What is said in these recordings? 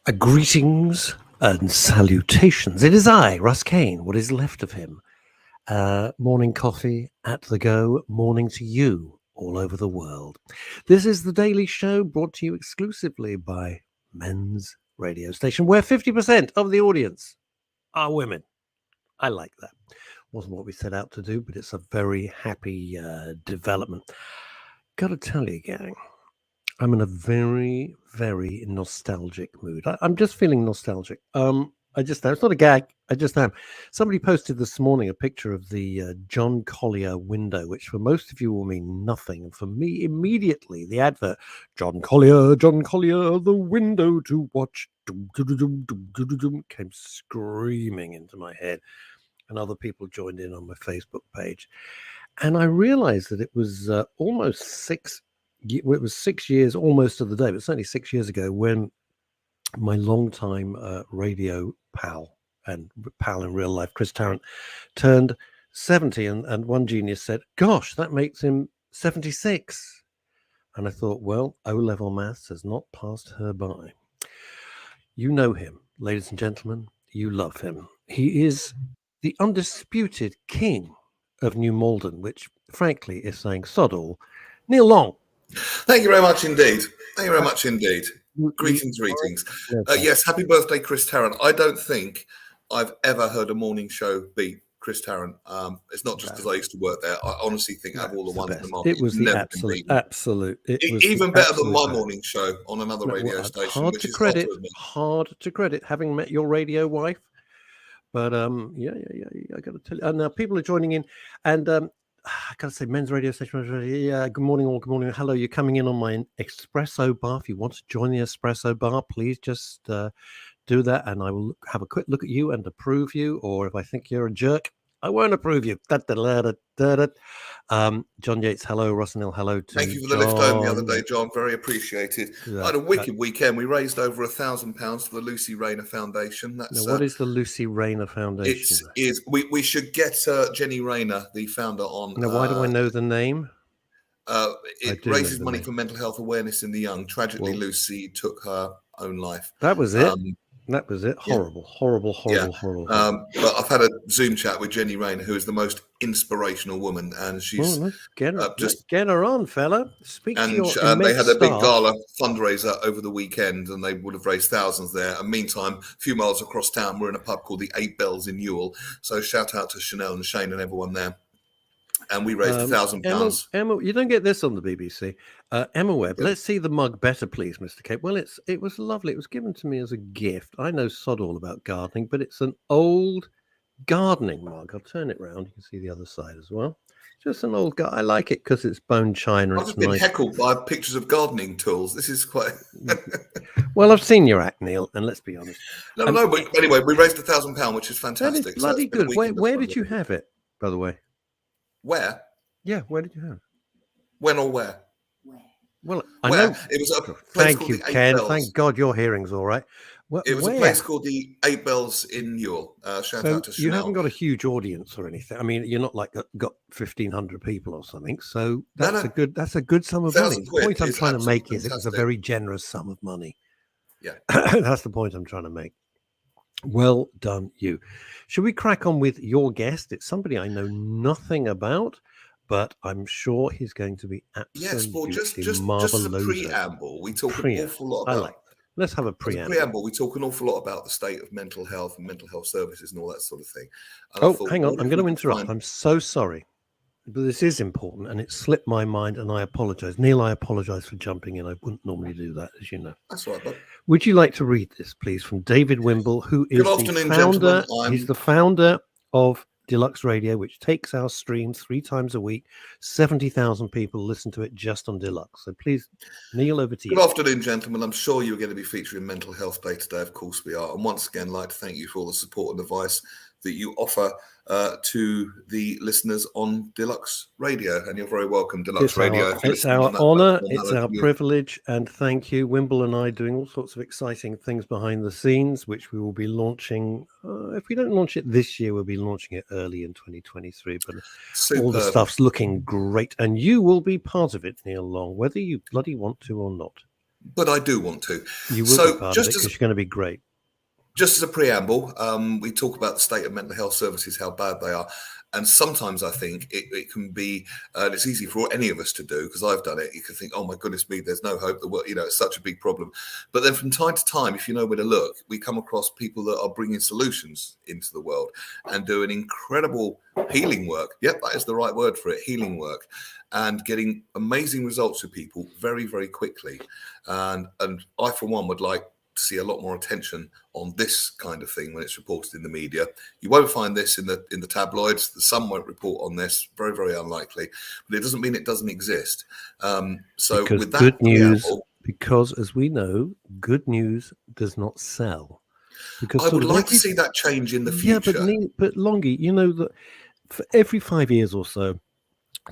Greetings and salutations. It is I, Russ Kane, what is left of him. Morning coffee at the go, morning to you all over the world. This is the Daily Show brought to you exclusively by Men's Radio Station, where 50% of the audience are women. I like that. Wasn't what we set out to do, but it's a very happy development. Gotta tell you, gang, I'm in a very, very nostalgic mood. I'm just feeling nostalgic. I just am. It's not a gag. I just am. Somebody posted this morning a picture of the John Collier window, which for most of you will mean nothing. And for me, immediately, the advert, John Collier, the window to watch, came screaming into my head. And other people joined in on my Facebook page. And I realized that it was almost 6 years almost to the day, but certainly 6 years ago when my longtime radio pal and pal in real life, Chris Tarrant, turned 70. And one genius said, gosh, that makes him 76. And I thought, well, O-level maths has not passed her by. You know him, ladies and gentlemen. You love him. He is the undisputed king of New Malden, which frankly is saying sod all. Neil Long. Thank you very much indeed. Greetings. Yes, happy birthday, Chris Tarrant. I don't think I've ever heard a morning show beat Chris Tarrant. It's not just because I used to work there. I honestly think out of all the ones in the market, it was the absolute. Even better than my morning show on another radio station. Hard to credit, having met your radio wife. But yeah, I got to tell you. And now people are joining in, and I got to say, Men's Radio Station. Yeah, good morning, all. Good morning. Hello, you're coming in on my espresso bar. If you want to join the espresso bar, please just do that, and I will have a quick look at you and approve you. Or if I think you're a jerk, I won't approve you. John Yates, hello. Russ Neil, hello. Thank you for the lift home the other day, John. Very appreciated. I had a wicked weekend. We raised over £1,000 for the Lucy Rayner Foundation. That's now, what is the Lucy Rayner Foundation? We should get Jenny Rayner, the founder, on. Now, why do I know the name? It raises money for mental health awareness in the young. Tragically, Lucy took her own life. That was it. That was it. Horrible. But I've had a Zoom chat with Jenny Rayner, who is the most inspirational woman, and she's get her on, fella. Speak to your and they had a big staff. gala fundraiser over the weekend, and they would have raised thousands there. And meantime, a few miles across town, we're in a pub called the Eight Bells in Newell. So shout out to Chanel and Shane and everyone there. And we raised £1,000. Emma, you don't get this on the BBC. Emma Webb, let's see the mug better, please, Mr. Cape. Well, it was lovely. It was given to me as a gift. I know sod all about gardening, but it's an old gardening mug. I'll turn it round. You can see the other side as well. Just an old I like it because it's bone china. I've just been heckled by pictures of gardening tools. This is quite... Well, I've seen your act, Neil, and let's be honest. No, but anyway, we raised £1,000, which is fantastic. That is bloody good. Where did you have it, by the way? Where? Yeah, where did you have it? When or where? Well, I know. It was a place called the Ken. Eight Bells. Thank God your hearing's all right. It was a place called the Eight Bells in Newell. Shout out to Chanel. You haven't got a huge audience or anything. I mean, you're not like got 1,500 people or something. So that's a good sum of money. The point I'm trying to make is it was a very generous sum of money. Yeah, that's the point I'm trying to make. Well done, you. Should we crack on with your guest? It's somebody I know nothing about, but I'm sure he's going to be absolutely marvelous. Just as a preamble, we talk an awful lot about. I like that. Let's have a preamble. We talk an awful lot about the state of mental health and mental health services and all that sort of thing. And hang on. I'm going to interrupt. I'm so sorry. But this is important, and it slipped my mind, and I apologize. Neil, I apologize for jumping in. I wouldn't normally do that, as you know. That's right, bud. Would you like to read this, please, from David Wimble, who is the founder? He's the founder of Deluxe Radio, which takes our streams 3 times a week. 70,000 people listen to it just on Deluxe. So please, Neil, over to you. Good afternoon, gentlemen. I'm sure you're going to be featuring Mental Health Day today. Of course we are. And once again, I'd like to thank you for all the support and advice that you offer to the listeners on Deluxe Radio, and you're very welcome, Deluxe Radio. It's our honour, it's our privilege, and thank you. Wimble and I doing all sorts of exciting things behind the scenes, which we will be launching. If we don't launch it this year, we'll be launching it early in 2023. But all the stuff's looking great, and you will be part of it, Neil Long, whether you bloody want to or not. but I do want to. You will be So part of it because you're going to be great. just as a preamble, we talk about the state of mental health services, how bad they are. And sometimes I think it can be, and it's easy for any of us to do, because I've done it. You can think, oh my goodness me, there's no hope. It's such a big problem. But then from time to time, if you know where to look, we come across people that are bringing solutions into the world and doing incredible healing work. Yep, that is the right word for it, healing work, and getting amazing results with people very, very quickly. And I, for one, would like to see a lot more attention on this kind of thing when it's reported in the media. You won't find this in the tabloids. The Sun won't report on this. Very, very unlikely. But it doesn't mean it doesn't exist. So because with that good news, preamble, because as we know, good news does not sell. Because I would like to see that change in the future. but Longy, you know that for every 5 years or so,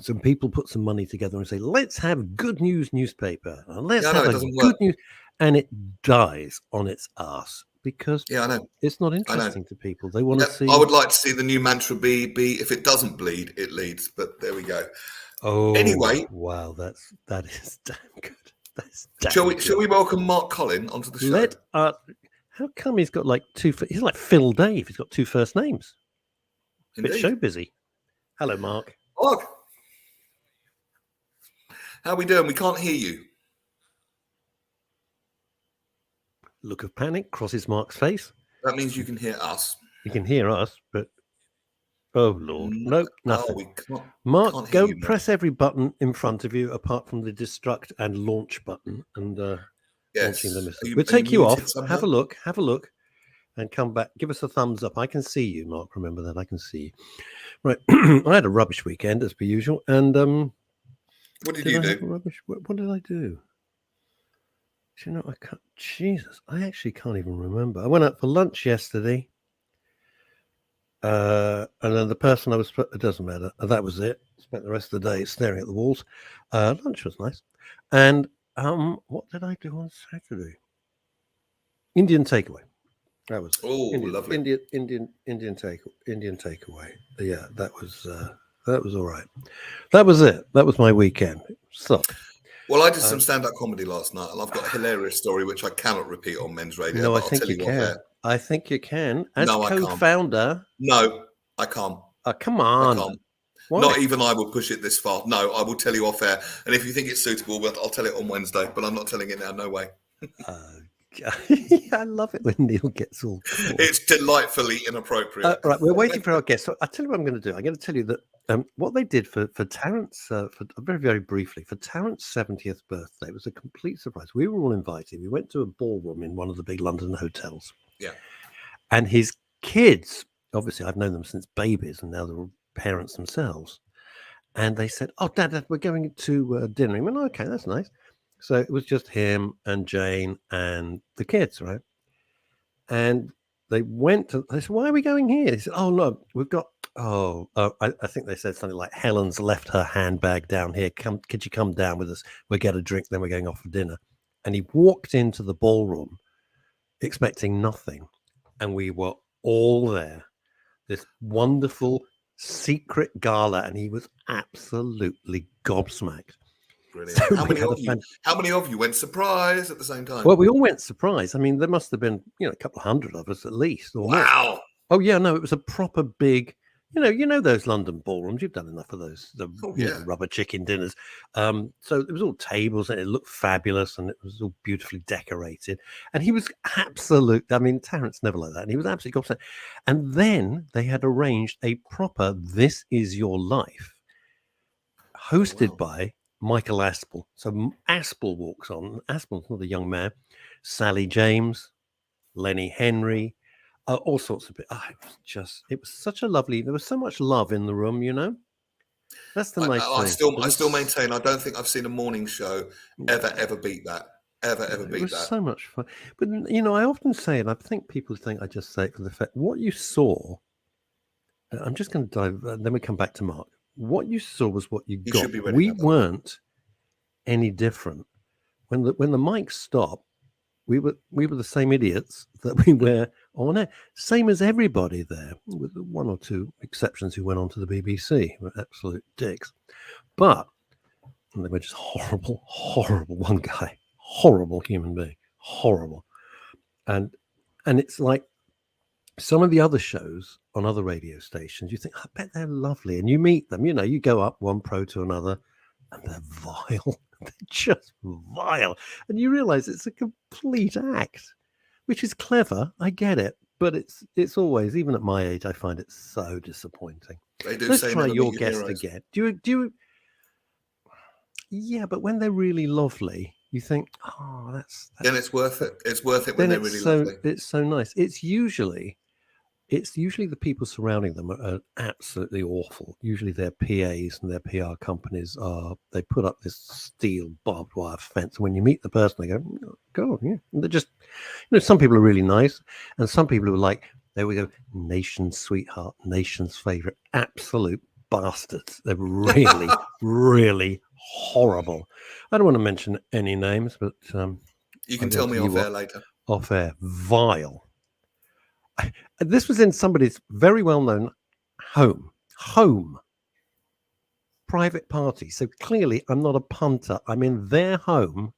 some people put some money together and say, let's have good news newspaper. And let's have a good news. And it dies on its ass because I know it's not interesting to people. They want to see. I would like to see the new mantra be if it doesn't bleed, it leads. But there we go. Oh, anyway, wow, that is damn good. That's shall we welcome Mark Collin onto the show? How come he's got like two? He's like Phil Dave. He's got two first names. Indeed. Bit show busy. Hello, Mark. Mark, how are we doing? We can't hear you. Look of panic crosses Mark's face. That means you can hear us. You can hear us, but oh Lord, nope, nothing. Mark, can't go press every button in front of you apart from the destruct and launch button, and launching the missile. We'll take you off. Somehow? Have a look, and come back. Give us a thumbs up. I can see you, Mark. Remember that I can see you. Right, I had a rubbish weekend as per usual, and what did you do? Rubbish. What did I do? Do you know, I can't. Jesus, I actually can't even remember. I went out for lunch yesterday, and then the person I was. It doesn't matter. That was it. Spent the rest of the day staring at the walls. Lunch was nice, and what did I do on Saturday? Indian takeaway. That was lovely. Indian takeaway. Yeah, that was all right. That was it. That was my weekend. So. Well, I did some stand-up comedy last night, and I've got a hilarious story which I cannot repeat on Men's Radio. No, I think you can. I think you can. As co-founder. No, I can't. Oh, come on. I can't. Why? Not even I will push it this far. No, I will tell you off air. And if you think it's suitable, I'll tell it on Wednesday. But I'm not telling it now. No way. I love it when Neil gets all cool. It's delightfully inappropriate. Right, we're waiting for our guest. So I'll tell you what I'm going to do. I'm going to tell you that what they did for Tarrant's, very, very briefly, for Tarrant's 70th birthday, it was a complete surprise. We were all invited. We went to a ballroom in one of the big London hotels. Yeah. And his kids, obviously I've known them since babies, and now they're parents themselves. And they said, oh, Dad, we're going to dinner. He went, okay, that's nice. So it was just him and Jane and the kids, right? And they went to, they said, why are we going here? He said, oh, no, we've got, I think they said something like, Helen's left her handbag down here. Could you come down with us? We'll get a drink, then we're going off for dinner. And he walked into the ballroom expecting nothing. And we were all there. This wonderful secret gala. And he was absolutely gobsmacked. Brilliant. So how many of you went surprise at the same time? Well, we all went surprise. I mean, there must have been, a couple of hundred of us at least. Or wow. More. Oh yeah, no, it was a proper big, you know those London ballrooms. You've done enough of those, rubber chicken dinners. So it was all tables and it looked fabulous and it was all beautifully decorated. And he was absolute. I mean, Tarrant's never like that. And he was absolutely upset. And then they had arranged a proper "This Is Your Life," hosted by Michael Aspel. So Aspel walks on. Aspel's not a young man. Sally James, Lenny Henry, all sorts of it. It was such a lovely. There was so much love in the room. That's the nice thing. I still maintain. I don't think I've seen a morning show ever beat that. Ever beat that. It was so much fun. But I often say, and I think people think I just say it for the fact what you saw. I'm just going to dive. Then we come back to Mark. What you saw was what you got. We weren't any different. When the mics stopped, we were the same idiots that we were on air. Same as everybody there, with one or two exceptions who went on to the BBC. Were absolute dicks. But they were just horrible. One guy, horrible human being, horrible. And it's like some of the other shows on other radio stations, you think, I bet they're lovely. And you meet them, you go up one pro to another and they're vile. They're just vile. And you realize it's a complete act, which is clever. I get it. But it's always, even at my age, I find it so disappointing. They do Let's say try never your meet your guest heroes. again. Do you? Yeah, but when they're really lovely, you think, oh, that's Then it's worth it. It's worth it when they're really lovely. It's so nice. It's usually the people surrounding them are absolutely awful. Usually their PAs and their PR companies they put up this steel barbed wire fence. And when you meet the person, they go, oh, God, yeah. And they're just, some people are really nice. And some people are like, there we go, nation's sweetheart, nation's favorite, absolute bastards. They're really, really horrible. I don't want to mention any names, but you can tell me off air later. Off air, vile. This was in somebody's very well-known home, private party. So clearly I'm not a punter. I'm in their home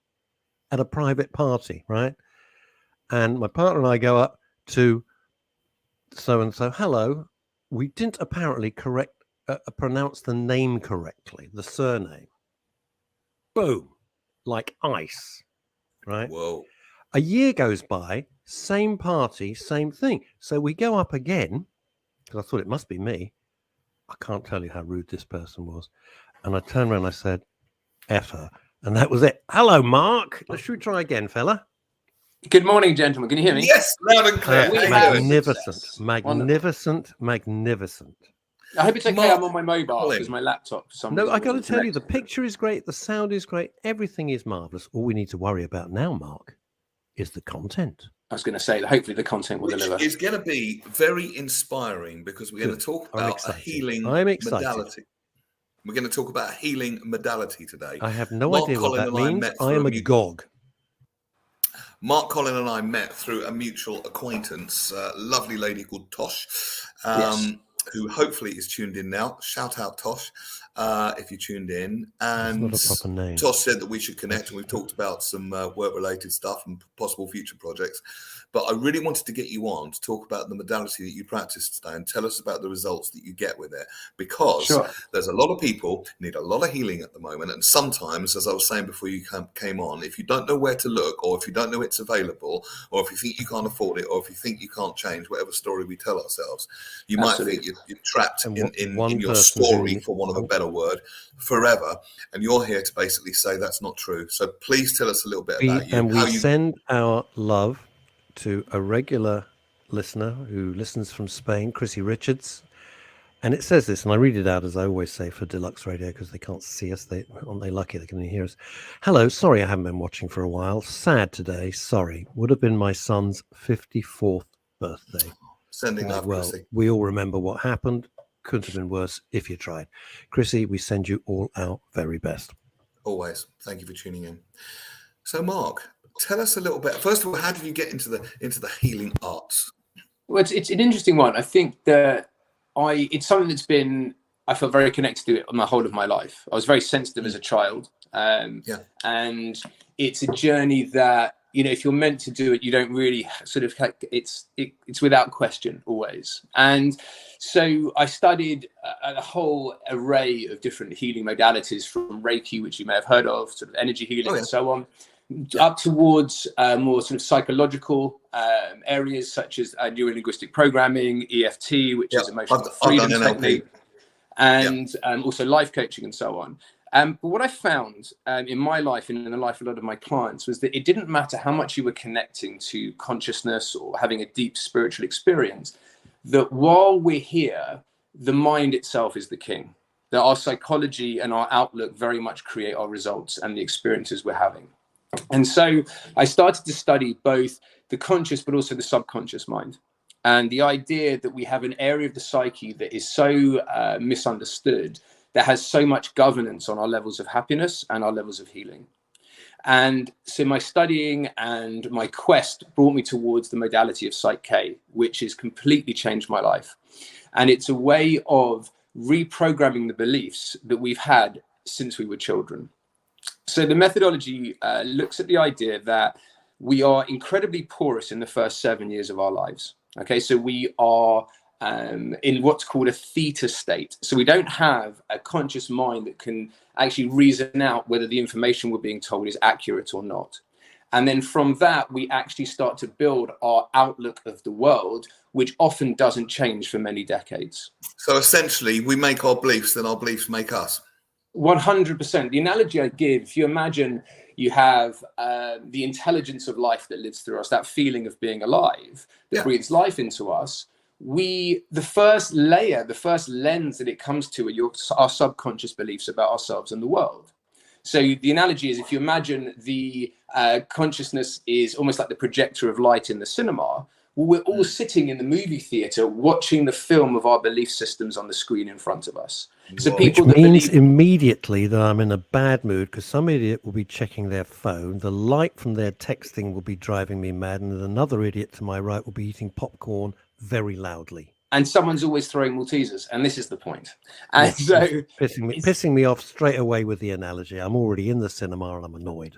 at a private party, right? And my partner and I go up to so-and-so. Hello. We didn't apparently pronounce the name correctly, the surname. Boom. Like ice, right? Whoa. A year goes by, same party, same thing. So we go up again, because I thought it must be me. I can't tell you how rude this person was. And I turned around and I said, F her. And that was it. Hello, Mark. Should we try again, fella? Good morning, gentlemen. Can you hear me? Yes, loud and clear. Magnificent. I hope it's okay. Mark, I'm on my mobile because my laptop. For some no, reason I got to tell you, the connected. picture is great. The sound is great. Everything is marvelous. All we need to worry about now, Mark, is the content. I was going to say that hopefully the content will deliver. It's going to be very inspiring because we're going to talk about a healing modality. We're going to talk about a healing modality today. I have no idea what that means. I am a gog. Mark, Colin and I met through a mutual acquaintance, a lovely lady called Tosh, Yes. who hopefully is tuned in now. Shout out, Tosh, if you tuned in. And not a proper name. Tosh said that we should connect, and we've talked about some work-related stuff and possible future projects. But I really wanted to get you on to talk about the modality that you practice today and tell us about the results that you get with it. Because there's a lot of people need a lot of healing at the moment. And sometimes, as I was saying before you came on, if you don't know where to look, or if you don't know it's available, or if you think you can't afford it, or if you think you can't change, whatever story we tell ourselves, you might think you're trapped in your story, for want of a better word, forever. And you're here to basically say that's not true. So please tell us a little bit about you. And we send our love to a regular listener who listens from Spain, Chrissy Richards. And it says this, and I read it out as I always say for Deluxe Radio because they can't see us. Aren't they lucky they can only hear us? Hello, sorry I haven't been watching for a while. Sad today, sorry. Would have been my son's 54th birthday. Sending love, Chrissy. We all remember what happened. Couldn't have been worse if you tried. Chrissy, we send you all our very best. Always. Thank you for tuning in. So, Mark, tell us a little bit. First of all, how did you get into the healing arts? Well, it's an interesting one. I think that it's something that's been, I feel very connected to it on the whole of my life. I was very sensitive as a child. And it's a journey that, if you're meant to do it, you don't really sort of it's without question always. And so I studied a whole array of different healing modalities, from Reiki, which you may have heard of, sort of energy healing and so on, up towards more sort of psychological areas such as neuro-linguistic programming, EFT, which is emotional freedom technique, and also life coaching and so on. But what I found in my life and in the life of a lot of my clients was that it didn't matter how much you were connecting to consciousness or having a deep spiritual experience, that while we're here, the mind itself is the king. That our psychology and our outlook very much create our results and the experiences we're having. And so I started to study both the conscious but also the subconscious mind. And the idea that we have an area of the psyche that is so misunderstood, that has so much governance on our levels of happiness and our levels of healing. And so my studying and my quest brought me towards the modality of Psych K, which has completely changed my life. And it's a way of reprogramming the beliefs that we've had since we were children. So the methodology looks at the idea that we are incredibly porous in the first 7 years of our lives. Okay, so we are in what's called a theta state. So we don't have a conscious mind that can actually reason out whether the information we're being told is accurate or not. And then from that, we actually start to build our outlook of the world, which often doesn't change for many decades. So essentially, we make our beliefs, then our beliefs make us. 100%. The analogy I give, if you imagine you have the intelligence of life that lives through us, that feeling of being alive that breathes life into us, the first layer, the first lens that it comes to are our subconscious beliefs about ourselves and the world. So the analogy is, if you imagine the consciousness is almost like the projector of light in the cinema, well, we're all sitting in the movie theater watching the film of our belief systems on the screen in front of us. So people Which means immediately that I'm in a bad mood, because some idiot will be checking their phone, the light from their texting will be driving me mad, and another idiot to my right will be eating popcorn very loudly. And someone's always throwing Maltesers, and this is the point. And so pissing me off straight away with the analogy. I'm already in the cinema and I'm annoyed.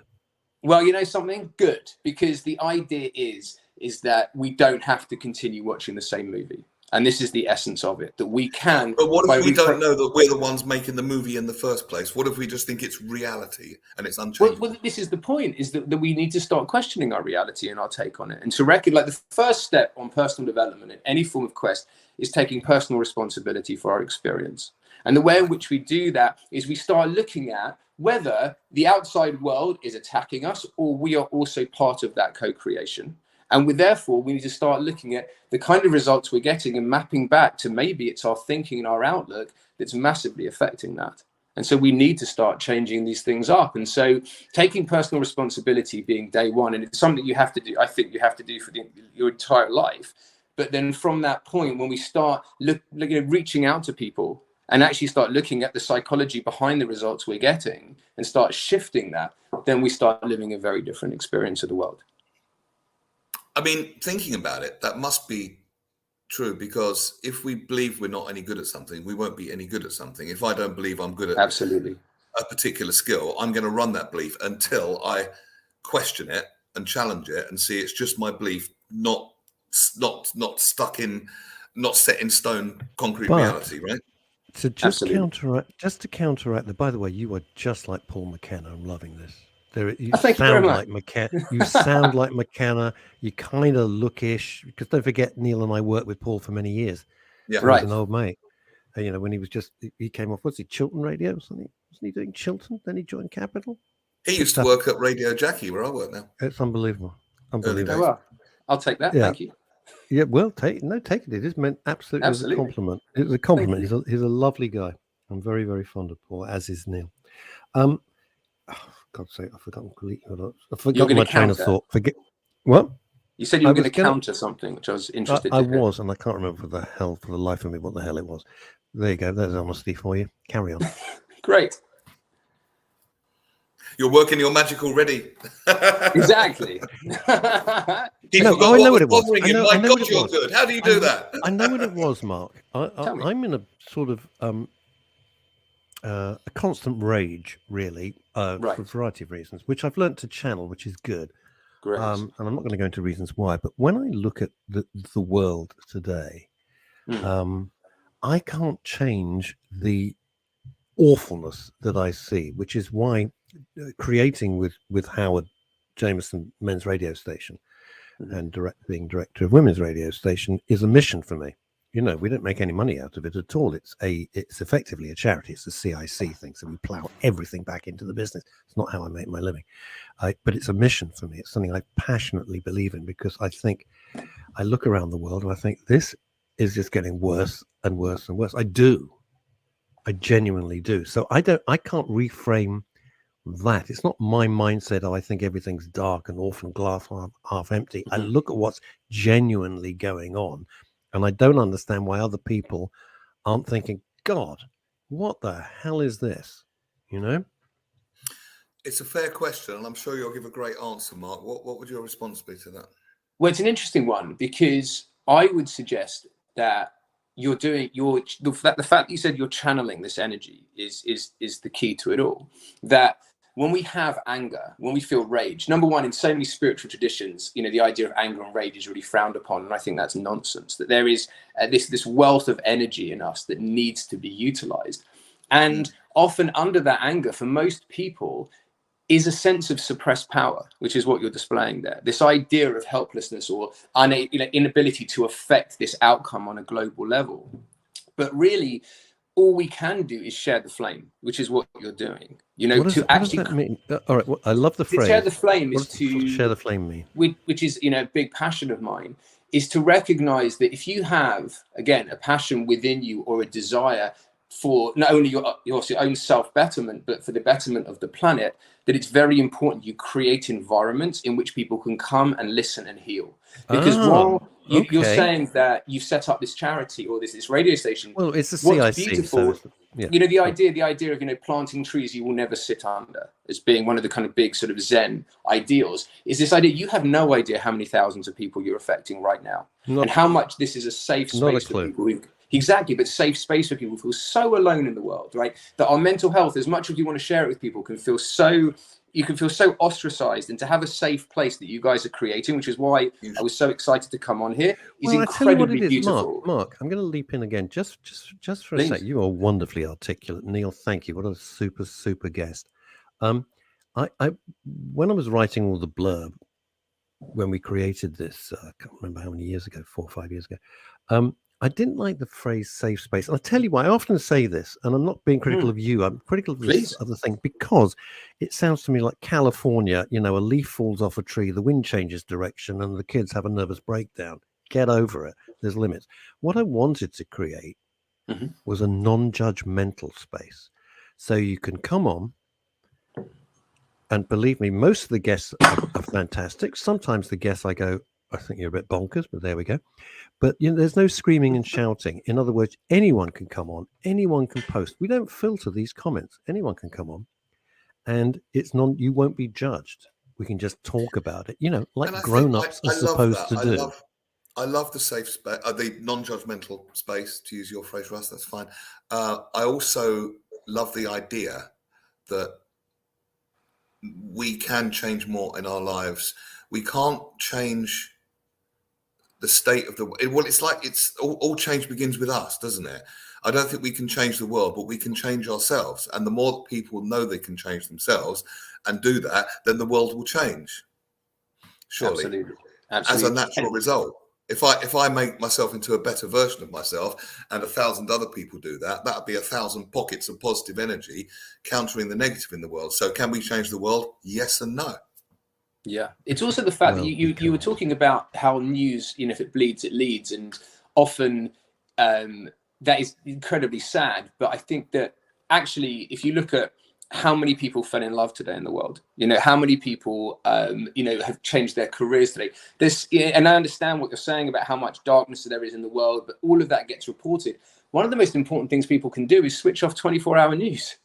Well, you know something? Good, because the idea is that we don't have to continue watching the same movie. And this is the essence of it, that we can. But what if we don't know that we're the ones making the movie in the first place? What if we just think it's reality and it's unchanged? Well, this is the point, is that we need to start questioning our reality and our take on it. And to reckon, like, the first step on personal development in any form of quest is taking personal responsibility for our experience. And the way in which we do that is we start looking at whether the outside world is attacking us or we are also part of that co-creation. And therefore, we need to start looking at the kind of results we're getting and mapping back to maybe it's our thinking and our outlook that's massively affecting that. And so we need to start changing these things up. And so taking personal responsibility being day one, and it's something you have to do, I think you have to do for your entire life. But then from that point, when we start reaching out to people and actually start looking at the psychology behind the results we're getting and start shifting that, then we start living a very different experience of the world. I mean, thinking about it, that must be true, because if we believe we're not any good at something, we won't be any good at something. If I don't believe I'm good at absolutely a particular skill, I'm going to run that belief until I question it and challenge it and see it's just my belief, not stuck in, not set in stone concrete reality, right? To just counteract that. By the way, you are just like Paul McKenna. I'm loving this. You sound like McKenna. You sound like McKenna. You kind of lookish, because don't forget, Neil and I worked with Paul for many years. Yeah, right. He was an old mate. And, you know, when he came off, what's he, Chiltern Radio or something? Wasn't he doing Chiltern? Then he joined Capital. He used to work at Radio Jackie, where I work now. It's unbelievable. Unbelievable. Oh, well, I'll take that. Yeah. Thank you. Yeah, well, take it. It is meant absolutely. As a compliment. It was a compliment. He's a lovely guy. I'm very, very fond of Paul, as is Neil. God's sake, I've forgotten completely. I forgot my train of thought. Forget what? You said you were going to counter something, which I was interested in. I was, and I can't remember for the life of me what the hell it was. There you go. There's honesty for you. Carry on. Great. You're working your magic already. Exactly. I know what it was. My God, you're good. How do you do that? I know what it was, Mark. I'm in a sort of a constant rage, really, for a variety of reasons, which I've learned to channel, which is good. Great. And I'm not going to go into reasons why, but when I look at the world today, I can't change the awfulness that I see, which is why creating with Howard Jameson Men's Radio Station and being director of Women's Radio Station is a mission for me. You know, we don't make any money out of it at all. It's effectively a charity. It's a CIC thing. So we plow everything back into the business. It's not how I make my living. But it's a mission for me. It's something I passionately believe in, because I think I look around the world and I think this is just getting worse and worse and worse. I genuinely do. So I can't reframe that. It's not my mindset. I think everything's dark and awful and glass half empty. I look at what's genuinely going on. And I don't understand why other people aren't thinking, God, what the hell is this? You know? It's a fair question, and I'm sure you'll give a great answer, Mark. What would your response be to that? Well, it's an interesting one, because I would suggest that you're doing the fact that you said you're channeling this energy is the key to it all. That when we have anger, when we feel rage, number one, in so many spiritual traditions, the idea of anger and rage is really frowned upon. And I think that's nonsense, that there is this wealth of energy in us that needs to be utilized. And often under that anger, for most people, is a sense of suppressed power, which is what you're displaying there. This idea of helplessness or inability to affect this outcome on a global level. But really, all we can do is share the flame, which is what you're doing. What does that mean? All right, well, I love the phrase. Share the flame what does share the flame mean? Which is, a big passion of mine, is to recognize that if you have, again, a passion within you or a desire for not only your own self-betterment, but for the betterment of the planet, that it's very important you create environments in which people can come and listen and heal. Because while you're saying that you've set up this charity or this radio station, well, it's a CIC. What's beautiful, the idea of planting trees you will never sit under as being one of the kind of big sort of Zen ideals is this idea you have no idea how many thousands of people you're affecting right now, and how much this is a safe space for people who. Exactly, but safe space for people who feel so alone in the world, right? That our mental health, as much as you want to share it with people, can feel so ostracized, and to have a safe place that you guys are creating, which is why I was so excited to come on here, is incredibly beautiful. Mark, I'm going to leap in again just for a sec. You are wonderfully articulate, Neil. Thank you. What a super guest. When I was writing all the blurb when we created this, I can't remember how many years ago, 4 or 5 years ago. I didn't like the phrase safe space. I'll tell you why. I often say this, and I'm not being critical of you. I'm critical of this other thing, because it sounds to me like California, a leaf falls off a tree, the wind changes direction, and the kids have a nervous breakdown. Get over it. There's limits. What I wanted to create was a non-judgmental space. So you can come on, and believe me, most of the guests are fantastic. Sometimes the guests I go, I think you're a bit bonkers, but there we go. But there's no screaming and shouting. In other words, anyone can come on, anyone can post. We don't filter these comments. Anyone can come on, and you won't be judged. We can just talk about it, like grown-ups are supposed to do. I love the safe space, the non-judgmental space, to use your phrase, Russ. That's fine. I also love the idea that we can change more in our lives. We can't change the state of the world. Well, it's like all change begins with us, doesn't it? I don't think we can change the world, but we can change ourselves. And the more people know they can change themselves and do that, then the world will change. Surely. Absolutely. As a natural result. If I make myself into a better version of myself and 1,000 other people do that, that'd be 1,000 pockets of positive energy countering the negative in the world. So can we change the world? Yes and no. Yeah, it's also the fact that you were talking about how news, if it bleeds, it leads, and often that is incredibly sad. But I think that actually, if you look at how many people fell in love today in the world, how many people, have changed their careers today. And I understand what you're saying about how much darkness there is in the world, but all of that gets reported. One of the most important things people can do is switch off 24-hour news.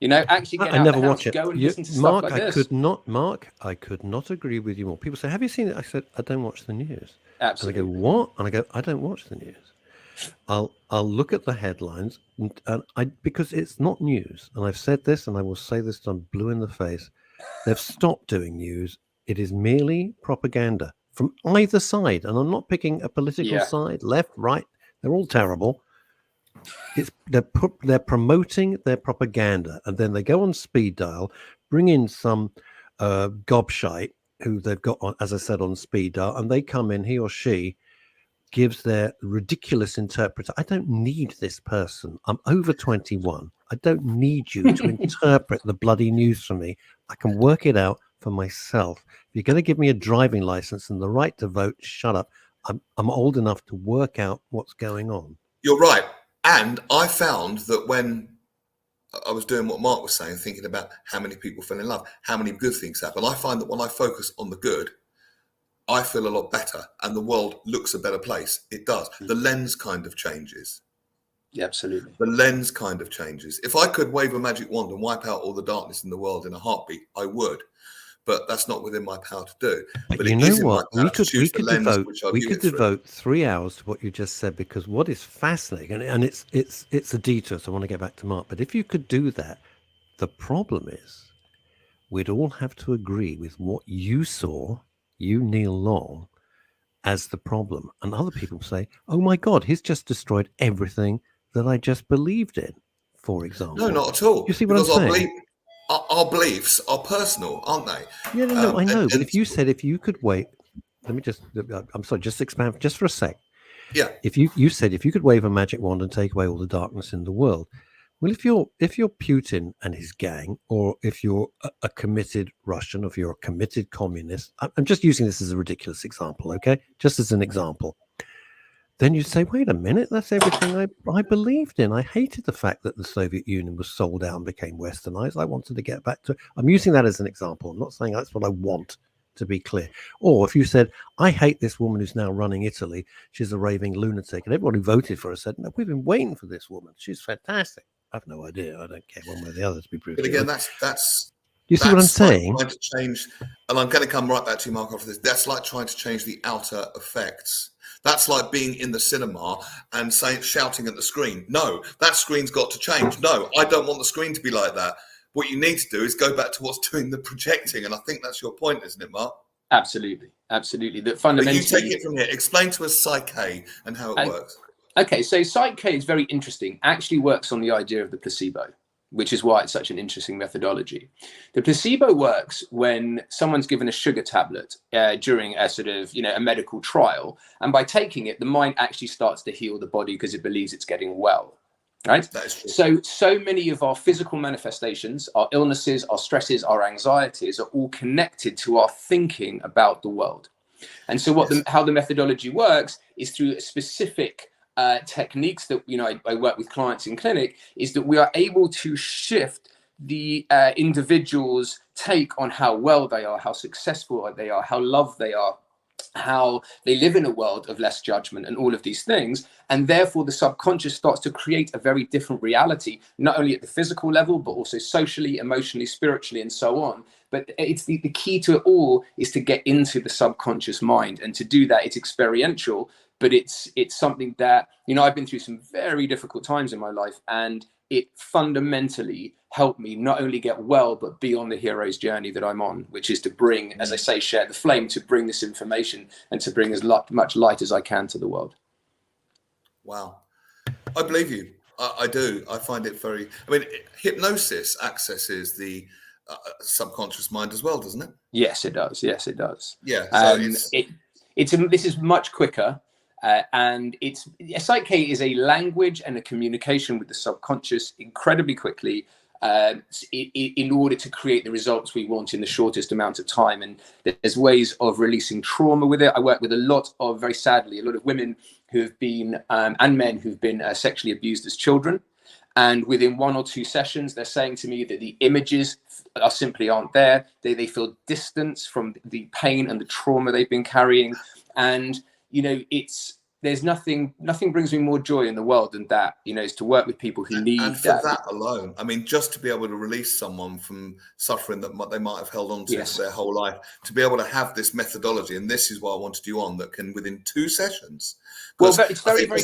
Actually get out of the house, go and listen to stuff like this. Mark, I could not agree with you more. People say, have you seen it? I said, I don't watch the news. Absolutely. And I go, what? And I go, I don't watch the news. I'll look at the headlines, and because it's not news. And I've said this, and I will say this till I'm blue in the face. They've stopped doing news. It is merely propaganda from either side. And I'm not picking a political side, left, right. They're all terrible. They're promoting their propaganda, and then they go on speed dial, bring in some gobshite who they've got on, as I said, on speed dial, and they come in, he or she gives their ridiculous interpreter. I don't need this person. I'm over 21. I don't need you to interpret the bloody news for me. I can work it out for myself. If you're going to give me a driving license and the right to vote, shut up. I'm old enough to work out what's going on. You're right. And I found that when I was doing what Mark was saying, thinking about how many people fell in love, how many good things happen, I find that when I focus on the good, I feel a lot better and the world looks a better place. It does. The lens kind of changes. Yeah, absolutely. The lens kind of changes. If I could wave a magic wand and wipe out all the darkness in the world in a heartbeat, I would. But that's not within my power to do. But you know what? We could devote 3 hours to what you just said, because what is fascinating, and it's a detour, so I want to get back to Mark. But if you could do that, the problem is we'd all have to agree with what you saw, you Neil Long, as the problem. And other people say, oh my God, he's just destroyed everything that I just believed in, for example. No, not at all. You see what I'm saying? Our beliefs are personal, aren't they? Yeah, no, I know. But if you said, if you could wait, let me just, I'm sorry, just expand just for a sec. Yeah. If you said, if you could wave a magic wand and take away all the darkness in the world, well, if you're Putin and his gang, or if you're a committed Russian, or if you're a committed communist, I'm just using this as a ridiculous example, okay? Just as an example. Then you say, wait a minute, that's everything I believed in. I hated the fact that the Soviet Union was sold out and became westernized. I wanted to get back to, I'm using that as an example. I'm not saying that's what I want, to be clear. Or if you said, I hate this woman who's now running Italy, she's a raving lunatic, and everyone who voted for her said, no, we've been waiting for this woman. She's fantastic. I have no idea. I don't care one way or the other, to be brutally But again, honest. that's you see what I'm saying? Like trying to change, and I'm going to come right back to you, Mark, after this. That's like trying to change the outer effects. That's like being in the cinema and shouting at the screen. No, that screen's got to change. No, I don't want the screen to be like that. What you need to do is go back to what's doing the projecting, and I think that's your point, isn't it, Mark? Absolutely. That fundamentally. But you take it from here. Explain to us Psyche and how it works. Okay, so Psyche is very interesting. Actually works on the idea of the placebo, which is why it's such an interesting methodology. The placebo works when someone's given a sugar tablet during a sort of, a medical trial. And by taking it, the mind actually starts to heal the body because it believes it's getting well, right? That is true. So many of our physical manifestations, our illnesses, our stresses, our anxieties are all connected to our thinking about the world. And so how the methodology works is through specific techniques that I work with clients in clinic, is that we are able to shift the individual's take on how well they are, how successful they are, how loved they are, how they live in a world of less judgment, and all of these things. And therefore the subconscious starts to create a very different reality, not only at the physical level, but also socially, emotionally, spiritually, and so on. But it's the key to it all is to get into the subconscious mind. And to do that, it's experiential, but it's something that, I've been through some very difficult times in my life, and it fundamentally helped me not only get well, but be on the hero's journey that I'm on, which is to bring, as I say, share the flame, to bring this information and to bring as much light as I can to the world. Wow. I believe you. I do. I find it very, hypnosis accesses the subconscious mind as well, doesn't it? Yes, it does. Yeah. So this is much quicker. And Psyche is a language and a communication with the subconscious incredibly quickly in order to create the results we want in the shortest amount of time. And there's ways of releasing trauma with it. I work with very sadly, a lot of women who have been, and men who've been sexually abused as children. And within 1 or 2 sessions, they're saying to me that the images simply aren't there. They feel distance from the pain and the trauma they've been carrying. And there's nothing brings me more joy in the world than that, is to work with people who need and for that alone, just to be able to release someone from suffering that they might have held on to for their whole life, to be able to have this methodology, and this is why I wanted you on, that can within 2 sessions. Well, it's very quick.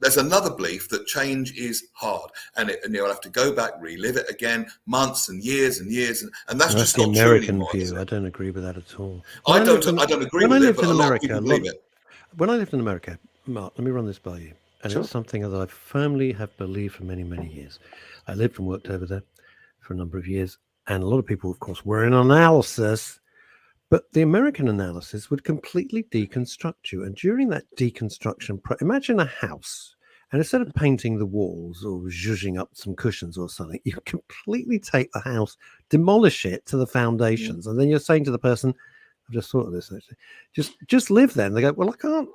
There's another belief that change is hard, and you'll have to go back, relive it again, months and years and years, and that's just the not American true anymore, view. I don't agree with that at all. I don't agree with it, but a lot of people believe it. When I lived in America, Mark, let me run this by you. And Sure. It's something that I firmly have believed for many, many years. I lived and worked over there for a number of years. And a lot of people, of course, were in analysis. But the American analysis would completely deconstruct you. And during that deconstruction, imagine a house. And instead of painting the walls or zhuzhing up some cushions or something, you completely take the house, demolish it to the foundations. And then you're saying to the person, I've just thought of this actually. Just live there. And they go, well, I can't.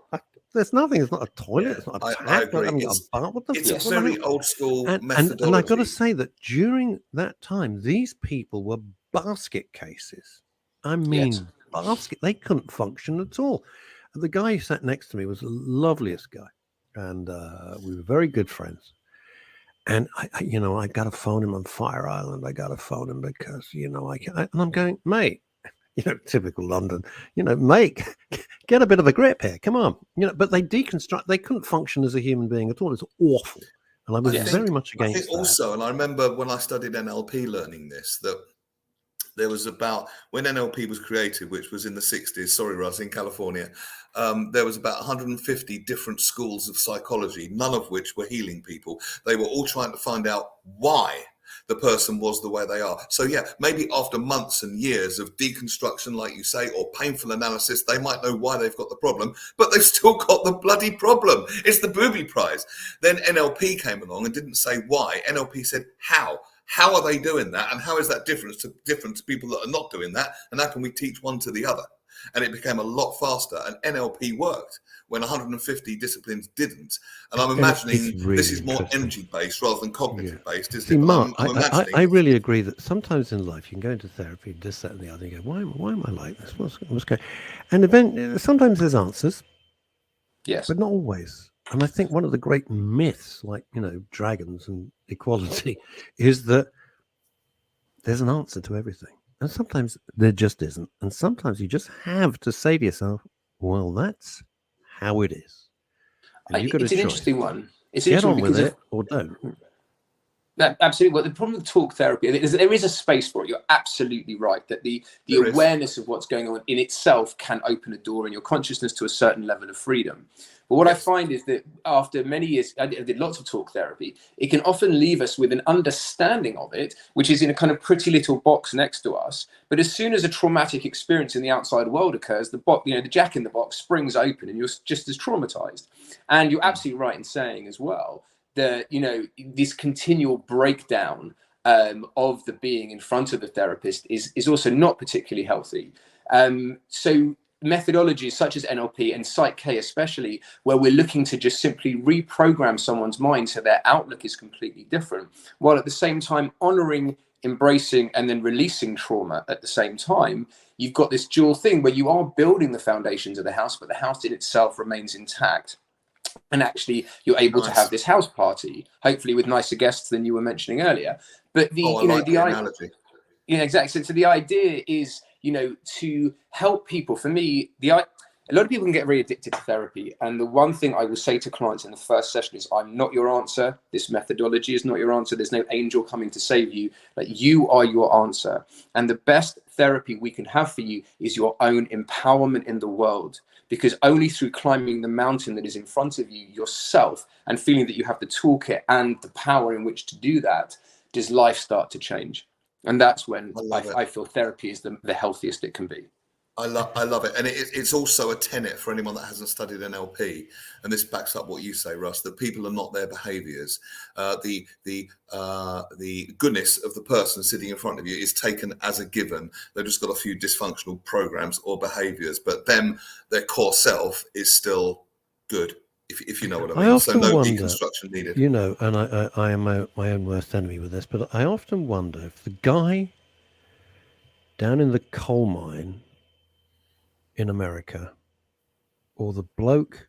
There's nothing. It's not a toilet. It's not a tap. I agree. It's a very old school methodology. And I've got to say that during that time, these people were basket cases. I mean, basket. They couldn't function at all. And the guy who sat next to me was the loveliest guy, and we were very good friends. And I got to phone him on Fire Island. I got to phone him because I can't. And I'm going, mate. Typical London, mate, get a bit of a grip here. Come on. But they deconstruct, they couldn't function as a human being at all. It's awful. And I was very much against that. Also, and I remember when I studied NLP learning this, that there was about, when NLP was created, which was in the 60s, sorry, Russ, in California, there was about 150 different schools of psychology, none of which were healing people. They were all trying to find out why the person was the way they are. So yeah, maybe after months and years of deconstruction, like you say, or painful analysis, they might know why they've got the problem, but they've still got the bloody problem. It's the booby prize. Then NLP came along and didn't say why. NLP said how. How are they doing that? And how is that different to people that are not doing that? And how can we teach one to the other? And it became a lot faster. And NLP worked when 150 disciplines didn't. And I'm imagining really this is more energy-based rather than cognitive-based, isn't See, it? Mark, I'm imagining... I really agree that sometimes in life you can go into therapy, this, that, and the other, and you go, why am I like this? What's going? And sometimes there's answers, yes, but not always. And I think one of the great myths, like, dragons and equality, is that there's an answer to everything. And sometimes there just isn't. And sometimes you just have to say to yourself, well, that's how it is. And you've got it's a an choice. interesting one. It's Get interesting on with because it or don't. Absolutely. Well, the problem with talk therapy is there is a space for it. You're absolutely right that the awareness of what's going on in itself can open a door in your consciousness to a certain level of freedom. But what I find is that after many years, I did lots of talk therapy, it can often leave us with an understanding of it, which is in a kind of pretty little box next to us. But as soon as a traumatic experience in the outside world occurs, the jack in the box springs open and you're just as traumatized. And you're absolutely right in saying as well that, this continual breakdown of the being in front of the therapist is also not particularly healthy. So methodologies such as NLP and Psych K especially, where we're looking to just simply reprogram someone's mind so their outlook is completely different, while at the same time honoring, embracing, and then releasing trauma at the same time, you've got this dual thing where you are building the foundations of the house, but the house in itself remains intact. And actually, you're able to have this house party, hopefully with nicer guests than you were mentioning earlier. But the analogy. Exactly. So the idea is, to help people. For me, a lot of people can get very addicted to therapy. And the one thing I will say to clients in the first session is, I'm not your answer. This methodology is not your answer. There's no angel coming to save you. Like, you are your answer. And the best therapy we can have for you is your own empowerment in the world. Because only through climbing the mountain that is in front of you yourself and feeling that you have the toolkit and the power in which to do that, does life start to change. And that's when I feel therapy is the healthiest it can be. I love it. And it's also a tenet for anyone that hasn't studied NLP. And this backs up what you say, Russ, that people are not their behaviors. The goodness of the person sitting in front of you is taken as a given. They've just got a few dysfunctional programs or behaviors, but their core self is still good, if you know what I mean. So no deconstruction needed. And I am my own worst enemy with this, but I often wonder if the guy down in the coal mine in America, or the bloke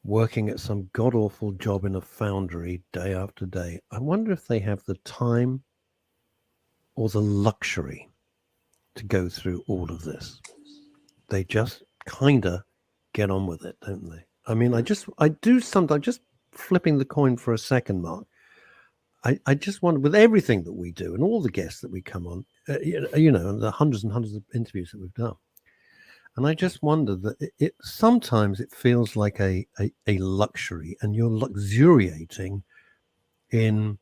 working at some god-awful job in a foundry day after day, I wonder if they have the time or the luxury to go through all of this. They just kind of get on with it, don't they? I mean, I do sometimes, just flipping the coin for a second, Mark, I just wonder, with everything that we do and all the guests that we come on, and the hundreds and hundreds of interviews that we've done, and I just wonder that sometimes it feels like a luxury, and you're luxuriating in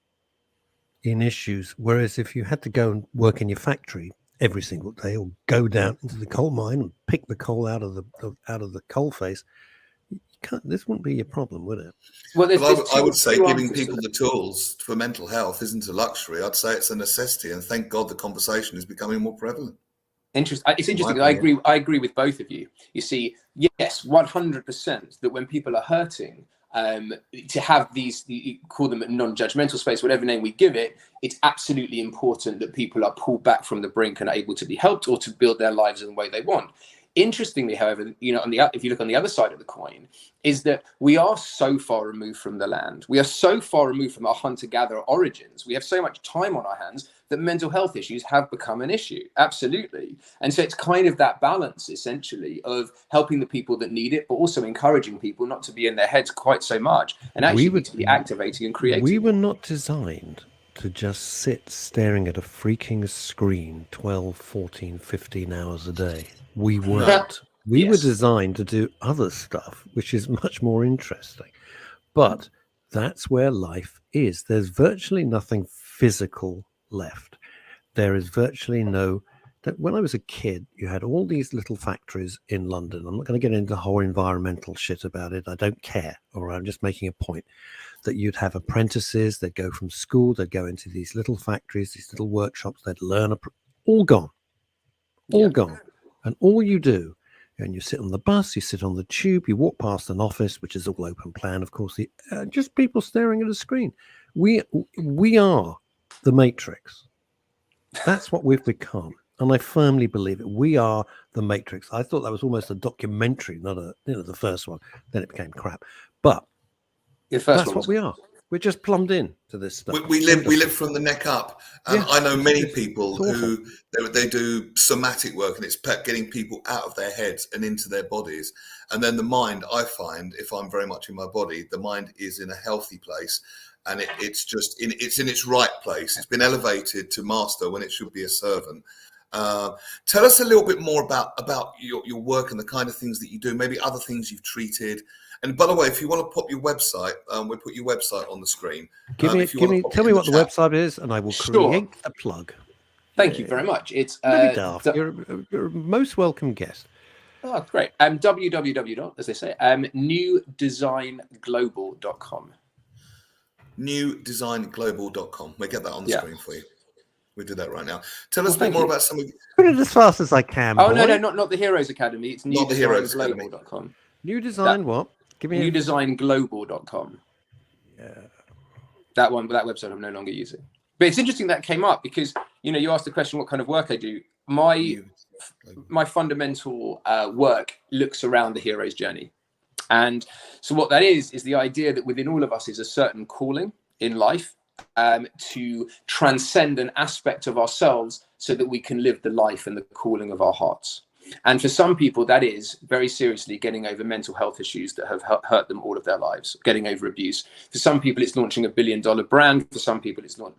issues. Whereas if you had to go and work in your factory every single day, or go down into the coal mine and pick the coal out of the coal face, this wouldn't be your problem, would it? Well, I would say giving people the tools for mental health isn't a luxury. I'd say it's a necessity, and thank God the conversation is becoming more prevalent. Interesting. It's interesting. I agree with both of you. You see, yes, 100% that when people are hurting, to have you call them a non-judgmental space, whatever name we give it, it's absolutely important that people are pulled back from the brink and are able to be helped or to build their lives in the way they want. Interestingly, however, if you look on the other side of the coin, is that we are so far removed from the land. We are so far removed from our hunter-gatherer origins. We have so much time on our hands that mental health issues have become an issue. Absolutely. And so it's kind of that balance, essentially, of helping the people that need it, but also encouraging people not to be in their heads quite so much and actually to be activating and creating. We were not designed to just sit staring at a freaking screen 12, 14, 15 hours a day. We weren't. We were designed to do other stuff, which is much more interesting. But that's where life is. There's virtually nothing physical left. There is virtually no. When I was a kid, you had all these little factories in London. I'm not going to get into the whole environmental shit about it. I don't care. Or I'm just making a point that you'd have apprentices. They'd go from school. They'd go into these little factories, these little workshops. They'd learn. All gone. All gone. And all you do, and you sit on the bus, you sit on the tube, you walk past an office, which is all open plan, of course. Just people staring at a screen. We are the Matrix. That's what we've become. And I firmly believe it. We are the Matrix. I thought that was almost a documentary, not the first one. Then it became crap. But that's what we are. We're just plumbed in to this stuff. We live from the neck up. And I know many people who they do somatic work, and it's getting people out of their heads and into their bodies. And then the mind, I find, if I'm very much in my body, the mind is in a healthy place. And it's in its right place. It's been elevated to master when it should be a servant. Tell us a little bit more about your work and the kind of things that you do, maybe other things you've treated. And by the way, if you want to pop your website, we'll put your website on the screen. Tell me what the website is, and I will create a plug. Thank you very much. It's daft. You're a most welcome guest. Oh, great. www. As they say, newdesignglobal.com. newdesignglobal.com. We'll get that on the screen for you. We'll do that right now. Tell us a bit more about some of. Put it as fast as I can. Oh, boy. No, not the Heroes Academy. It's newdesignglobal.com. New Design what? Give me newdesignglobal.com. Yeah. That website I'm no longer using. But it's interesting that came up because, you asked the question what kind of work I do. My fundamental work looks around the hero's journey. And so what that is the idea that within all of us is a certain calling in life to transcend an aspect of ourselves so that we can live the life and the calling of our hearts. And for some people, that is very seriously getting over mental health issues that have hurt them all of their lives, getting over abuse. For some people, it's launching $1 billion brand. For some people, it's not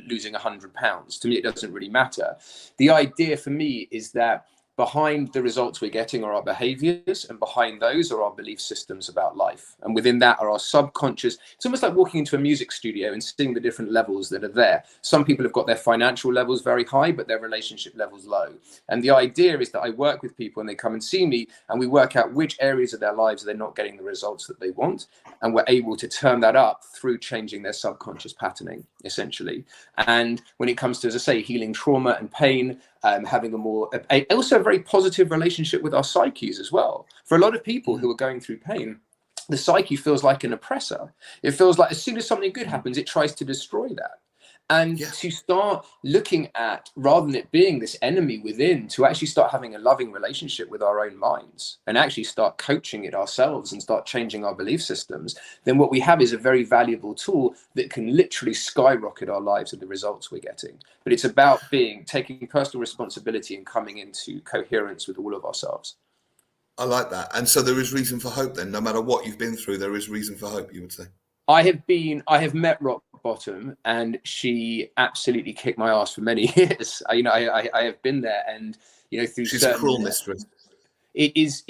losing £100. To me, it doesn't really matter. The idea for me is that behind the results we're getting are our behaviors, and behind those are our belief systems about life. And within that are our subconscious. It's almost like walking into a music studio and seeing the different levels that are there. Some people have got their financial levels very high, but their relationship levels low. And the idea is that I work with people and they come and see me, and we work out which areas of their lives they're not getting the results that they want. And we're able to turn that up through changing their subconscious patterning, essentially. And when it comes to, as I say, healing trauma and pain, having also a very positive relationship with our psyches as well. For a lot of people who are going through pain, the psyche feels like an oppressor. It feels like as soon as something good happens, it tries to destroy that. And to start looking at, rather than it being this enemy within, to actually start having a loving relationship with our own minds and actually start coaching it ourselves and start changing our belief systems, then what we have is a very valuable tool that can literally skyrocket our lives and the results we're getting. But it's about taking personal responsibility and coming into coherence with all of ourselves. I like that. And so there is reason for hope then. No matter what you've been through, there is reason for hope, you would say. I have met rock bottom, and she absolutely kicked my ass for many years. I have been there, and through she's a cruel mistress. It is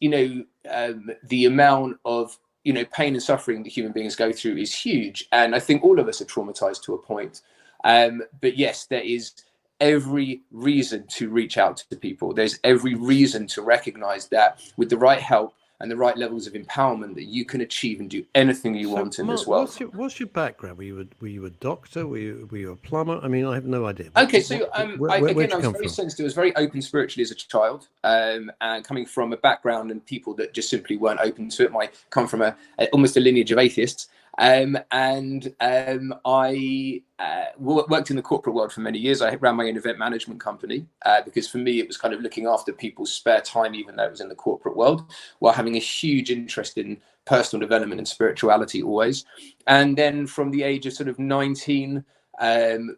the amount of pain and suffering that human beings go through is huge, and I think all of us are traumatized to a point. But yes, there is every reason to reach out to people. There's every reason to recognize that with the right help and the right levels of empowerment, that you can achieve and do anything you want in this world. What's your background? Were you a doctor? Were you a plumber? I mean, I have no idea. Okay, so I was very sensitive. I was very open spiritually as a child, and coming from a background and people that just simply weren't open to it. I come from almost a lineage of atheists. I worked in the corporate world for many years. I ran my own event management company because for me, it was kind of looking after people's spare time, even though it was in the corporate world, while having a huge interest in personal development and spirituality always. And then from the age of sort of 19,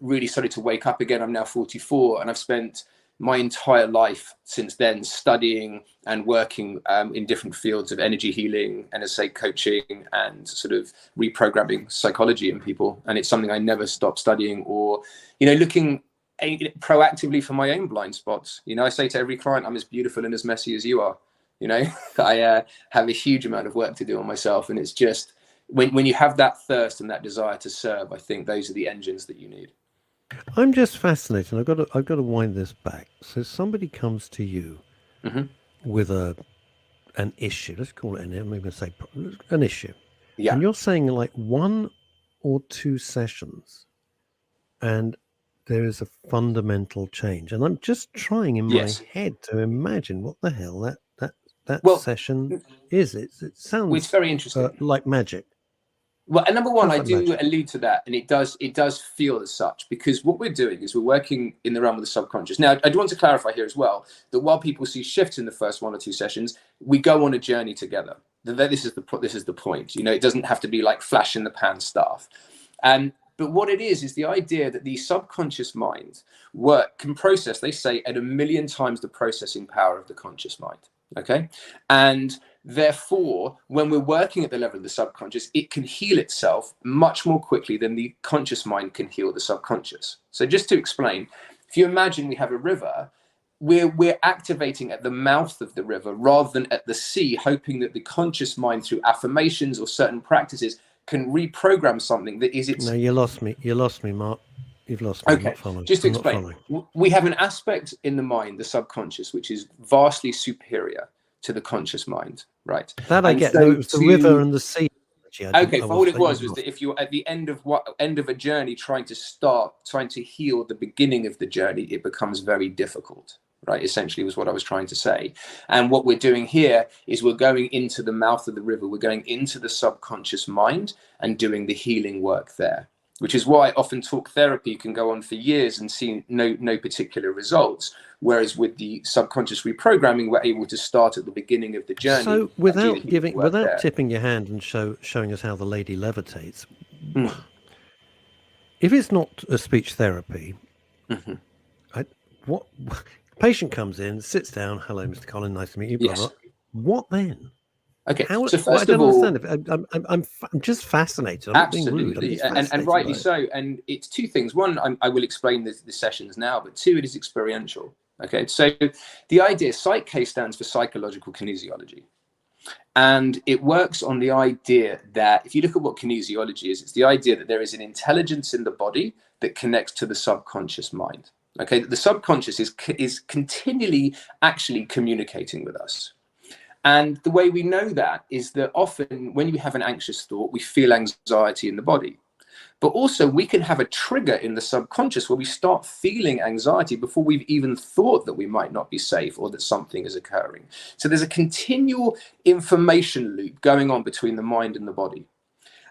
really started to wake up again. I'm now 44, and I've spent my entire life since then, studying and working in different fields of energy healing and, as I say, coaching and sort of reprogramming psychology in people. And it's something I never stopped studying or, looking proactively for my own blind spots. I say to every client, I'm as beautiful and as messy as you are. I have a huge amount of work to do on myself. And it's just when you have that thirst and that desire to serve, I think those are the engines that you need. I'm just fascinated. I've got to wind this back. So somebody comes to you with an issue. Let's call it an issue. Yeah. And you're saying like 1 or 2 sessions, and there is a fundamental change. And I'm just trying in my head to imagine what the hell that session is. It sounds it's very interesting, like magic. Well, and number one, I do magic. allude to that, and it does feel as such, because what we're doing is we're working in the realm of the subconscious. Now, I do want to clarify here as well that while people see shifts in the first 1 or 2 sessions, we go on a journey together. This is the point. It doesn't have to be like flash in the pan stuff. But what it is the idea that the subconscious mind can process, they say, at 1,000,000 times the processing power of the conscious mind. Okay, and therefore, when we're working at the level of the subconscious, it can heal itself much more quickly than the conscious mind can heal the subconscious. So just to explain, if you imagine we have a river, we're activating at the mouth of the river rather than at the sea, hoping that the conscious mind, through affirmations or certain practices, can reprogram something that is its... No, you lost me, Mark. You've lost me. Okay, just to explain, we have an aspect in the mind, the subconscious, which is vastly superior to the conscious mind, right? That I get. So it was the river and the sea. Okay, so all it was that if you're at the end of a journey trying to heal the beginning of the journey, it becomes very difficult, right? Essentially was what I was trying to say. And what we're doing here is we're going into the mouth of the river, we're going into the subconscious mind and doing the healing work there. Which is why often talk therapy can go on for years and see no particular results. Whereas with the subconscious reprogramming, we're able to start at the beginning of the journey. So without tipping your hand and showing us how the lady levitates, if it's not a speech therapy, what patient comes in, sits down, hello, Mr. Collin, nice to meet you, blah, blah. What then? Okay, so first of all, I'm just fascinated. I'm absolutely, and rightly so. And it's 2 things. One, I will explain the sessions now, but 2, it is experiential. Okay, so the idea, Psych-K stands for psychological kinesiology. And it works on the idea that if you look at what kinesiology is, it's the idea that there is an intelligence in the body that connects to the subconscious mind. Okay, that the subconscious is continually actually communicating with us. And the way we know that is that often when you have an anxious thought, we feel anxiety in the body. But also we can have a trigger in the subconscious where we start feeling anxiety before we've even thought that we might not be safe or that something is occurring. So there's a continual information loop going on between the mind and the body.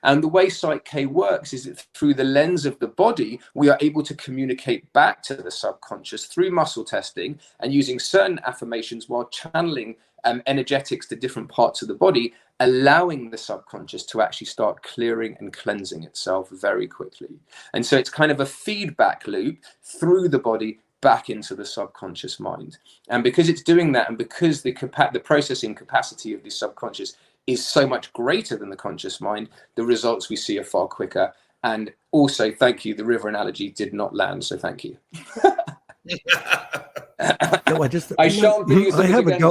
And the way Psych-K works is that through the lens of the body, we are able to communicate back to the subconscious through muscle testing and using certain affirmations while channeling energetics to different parts of the body, allowing the subconscious to actually start clearing and cleansing itself very quickly. And so it's kind of a feedback loop through the body back into the subconscious mind. And because it's doing that, and because the processing capacity of the subconscious is so much greater than the conscious mind, the results we see are far quicker. And also, thank you, the river analogy did not land, so thank you. No,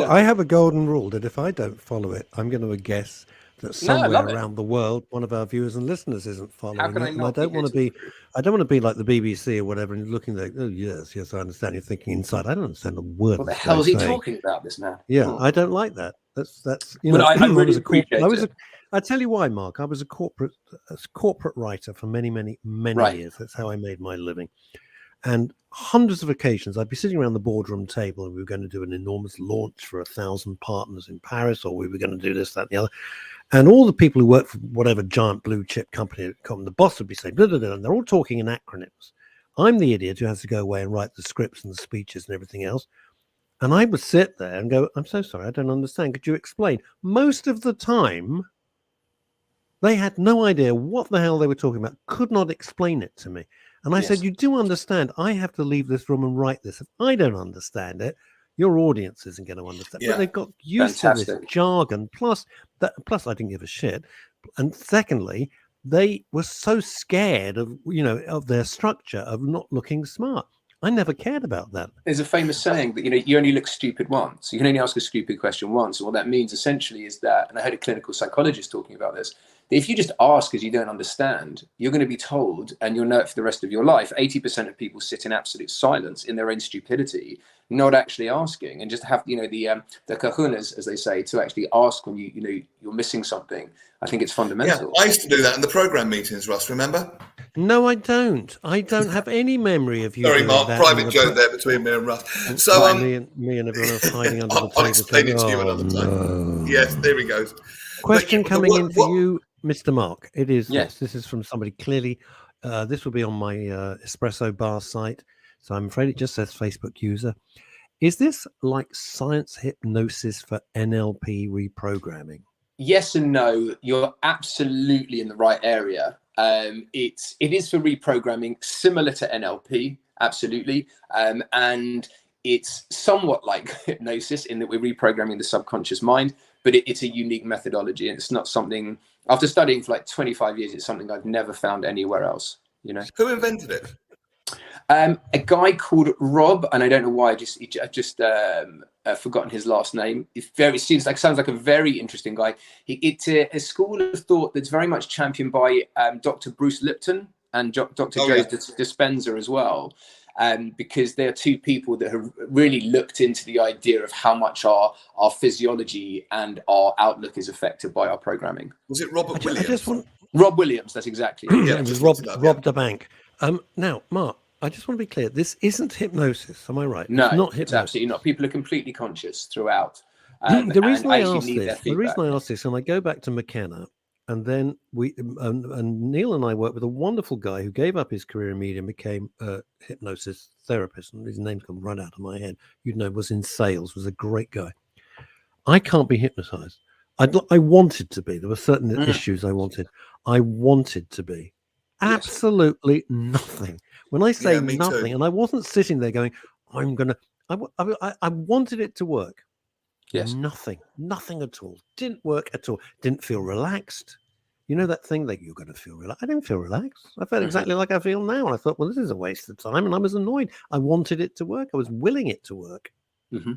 I have a golden rule that if I don't follow it, I'm going to guess that somewhere around the world, one of our viewers and listeners isn't following it. And I don't want to be like the BBC or whatever and looking like, oh yes, I understand. You're thinking inside. I don't understand a word. What the hell is he talking about, this man? Yeah, I don't like that. That's you know. I really appreciate it. I tell you why, Mark. I was a corporate writer for many years. That's how I made my living. And hundreds of occasions, I'd be sitting around the boardroom table and we were going to do an enormous launch for 1,000 partners in Paris, or we were going to do this, that, and the other. And all the people who work for whatever giant blue chip company, the boss would be saying, blah, blah, blah, and they're all talking in acronyms. I'm the idiot who has to go away and write the scripts and the speeches and everything else. And I would sit there and go, I'm so sorry, I don't understand. Could you explain? Most of the time, they had no idea what the hell they were talking about, could not explain it to me. And I said, you do understand, I have to leave this room and write this. If I don't understand it, your audience isn't going to understand. But they've got used to this jargon. Plus I didn't give a shit. And secondly, they were so scared of, of their structure, of not looking smart. I never cared about that. There's a famous saying that, you only look stupid once. You can only ask a stupid question once. And what that means essentially is that, and I heard a clinical psychologist talking about this, that if you just ask because you don't understand, you're going to be told, and you'll know it for the rest of your life. 80% of people sit in absolute silence in their own stupidity, not actually asking, and just have, the kahunas, as they say, to actually ask when you're missing something. I think it's fundamental. Yeah, I used to do that in the program meetings, Russ, remember? No, I don't. I don't have any memory of you. Sorry, Mark, private joke there between me and Russ. So me and everyone else hiding under the table. I'll explain it to you another time. Yes, there he goes. Question coming in for you, Mr. Mark. It is, yes, this is from somebody clearly. This will be on my Espresso Bar site. So I'm afraid it just says Facebook user. Is this like science hypnosis for NLP reprogramming? Yes and no. You're absolutely in the right area. It is for reprogramming, similar to NLP, absolutely. And it's somewhat like hypnosis in that we're reprogramming the subconscious mind, but it's a unique methodology, and it's not something, after studying for like 25 years, it's something I've never found anywhere else. Who invented it? A guy called Rob, and I don't know why. I just forgotten his last name. Sounds like a very interesting guy. It's a school of thought that's very much championed by Dr. Bruce Lipton and Dr. Joe Dispenza as well, because they're two people that have really looked into the idea of how much our physiology and our outlook is affected by our programming. Was it Robert Williams? Rob Williams. That's exactly it. Yeah, it was Rob the Bank. Now, Mark, I just want to be clear. This isn't hypnosis. Am I right? No, it's not hypnosis. It's absolutely not. People are completely conscious throughout. The reason I ask this, and I go back to McKenna, and then and Neil and I worked with a wonderful guy who gave up his career in media and became a hypnosis therapist, and his name's come right out of my head. Was in sales, was a great guy. I can't be hypnotized. I wanted to be. There were certain issues I wanted to be. Absolutely nothing. When I say nothing, and I wasn't sitting there going, I wanted it to work. Yes. Nothing at all. Didn't work at all. Didn't feel relaxed. You know that thing that you're going to feel relaxed? I didn't feel relaxed. I felt exactly like I feel now. And I thought, well, this is a waste of time. And I was annoyed. I wanted it to work. I was willing it to work. Mm-hmm.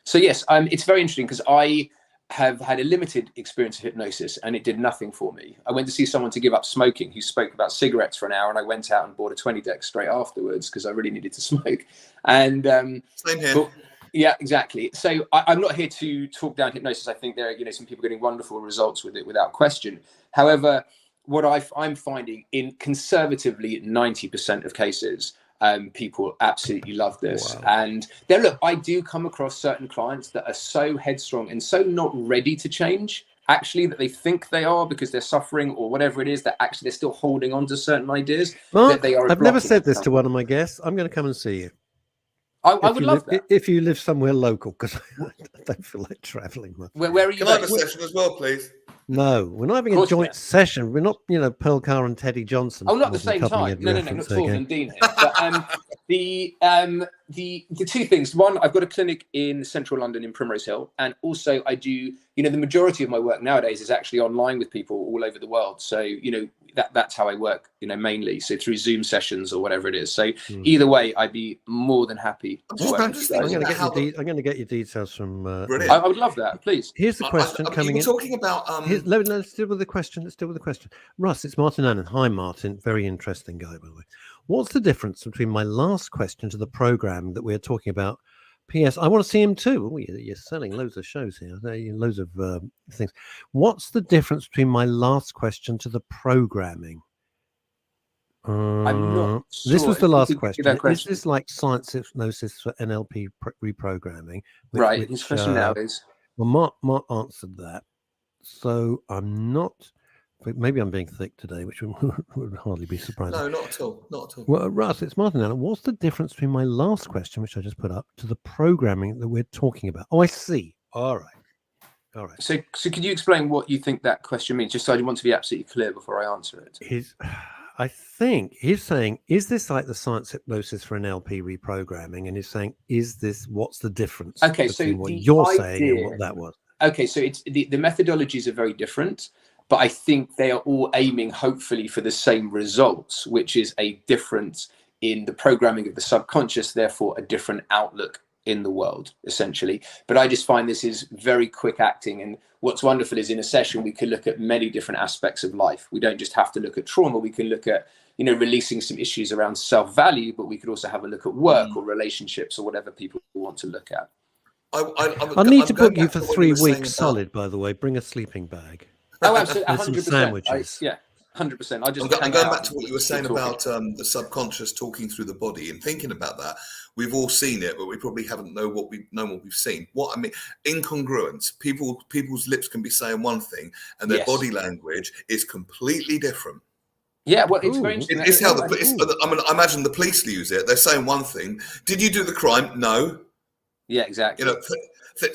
So, yes, it's very interesting because I have had a limited experience of hypnosis and it did nothing for me. I went to see someone to give up smoking who spoke about cigarettes for an hour, and I went out and bought a 20 deck straight afterwards because I really needed to smoke. And same here. Yeah, exactly. So I'm not here to talk down hypnosis. I think there are some people getting wonderful results with it without question. However, what I'm finding in conservatively 90% of cases, people absolutely love this. Wow. And then look, I do come across certain clients that are so headstrong and so not ready to change, actually, that they think they are because they're suffering or whatever it is, that actually they're still holding on to certain ideas. Mark, that they are. I've never said this to one of my guests. I'm going to come and see you. I would love that. If you live somewhere local, because I don't feel like traveling much. Where are you? Can I have a session as well, please? No, we're not having a joint session. We're not, Pearl Carr and Teddy Johnson. Oh, not at the same time. No, not Torvald and Dean here. But the two things. One, I've got a clinic in central London in Primrose Hill, and also I do. The majority of my work nowadays is actually online with people all over the world. So that's how I work. Mainly so through Zoom sessions or whatever it is. So either way, I'd be more than happy. I'm going to get your details from. I would love that. Please. Here's the question coming in. Talking about. Let's deal with the question. Russ, it's Martin Annan. Hi, Martin. Very interesting guy, by the way. What's the difference between my last question to the program that we're talking about? P.S. I want to see him too. Oh, you're selling loads of shows here. Loads of things. What's the difference between my last question to the programming? I'm not sure. This was the last question. Is this like science hypnosis for NLP reprogramming? Right. His question now is. Well, Mark answered that. So I'm not. Maybe I'm being thick today, which would hardly be surprising. No, not at all. Not at all. Well, Russ, it's Martin Allen. What's the difference between my last question, which I just put up, to the programming that we're talking about? Oh, I see. All right. So could you explain what you think that question means? Just so I want to be absolutely clear before I answer it. I think he's saying, is this like the science hypnosis for NLP reprogramming? And he's saying, what's the difference between what you're saying and what that was? Okay, so it's the methodologies are very different, but I think they are all aiming hopefully for the same results, which is a difference in the programming of the subconscious, therefore a different outlook in the world, essentially. But I just find this is very quick acting. And what's wonderful is in a session, we can look at many different aspects of life. We don't just have to look at trauma. We can look at, releasing some issues around self-value, but we could also have a look at work or relationships or whatever people want to look at. I need to book you for 3 weeks solid, by the way. Bring a sleeping bag. Oh, absolutely. 100%. Some sandwiches. 100%. I'm going back to what you were saying about the subconscious talking through the body and thinking about that. We've all seen it, but we probably haven't known what we've seen. What I mean, incongruence. People's lips can be saying one thing, and their body language is completely different. Yeah, well, it's very interesting. It's how I imagine the police use it. They're saying one thing. Did you do the crime? No. Yeah, exactly.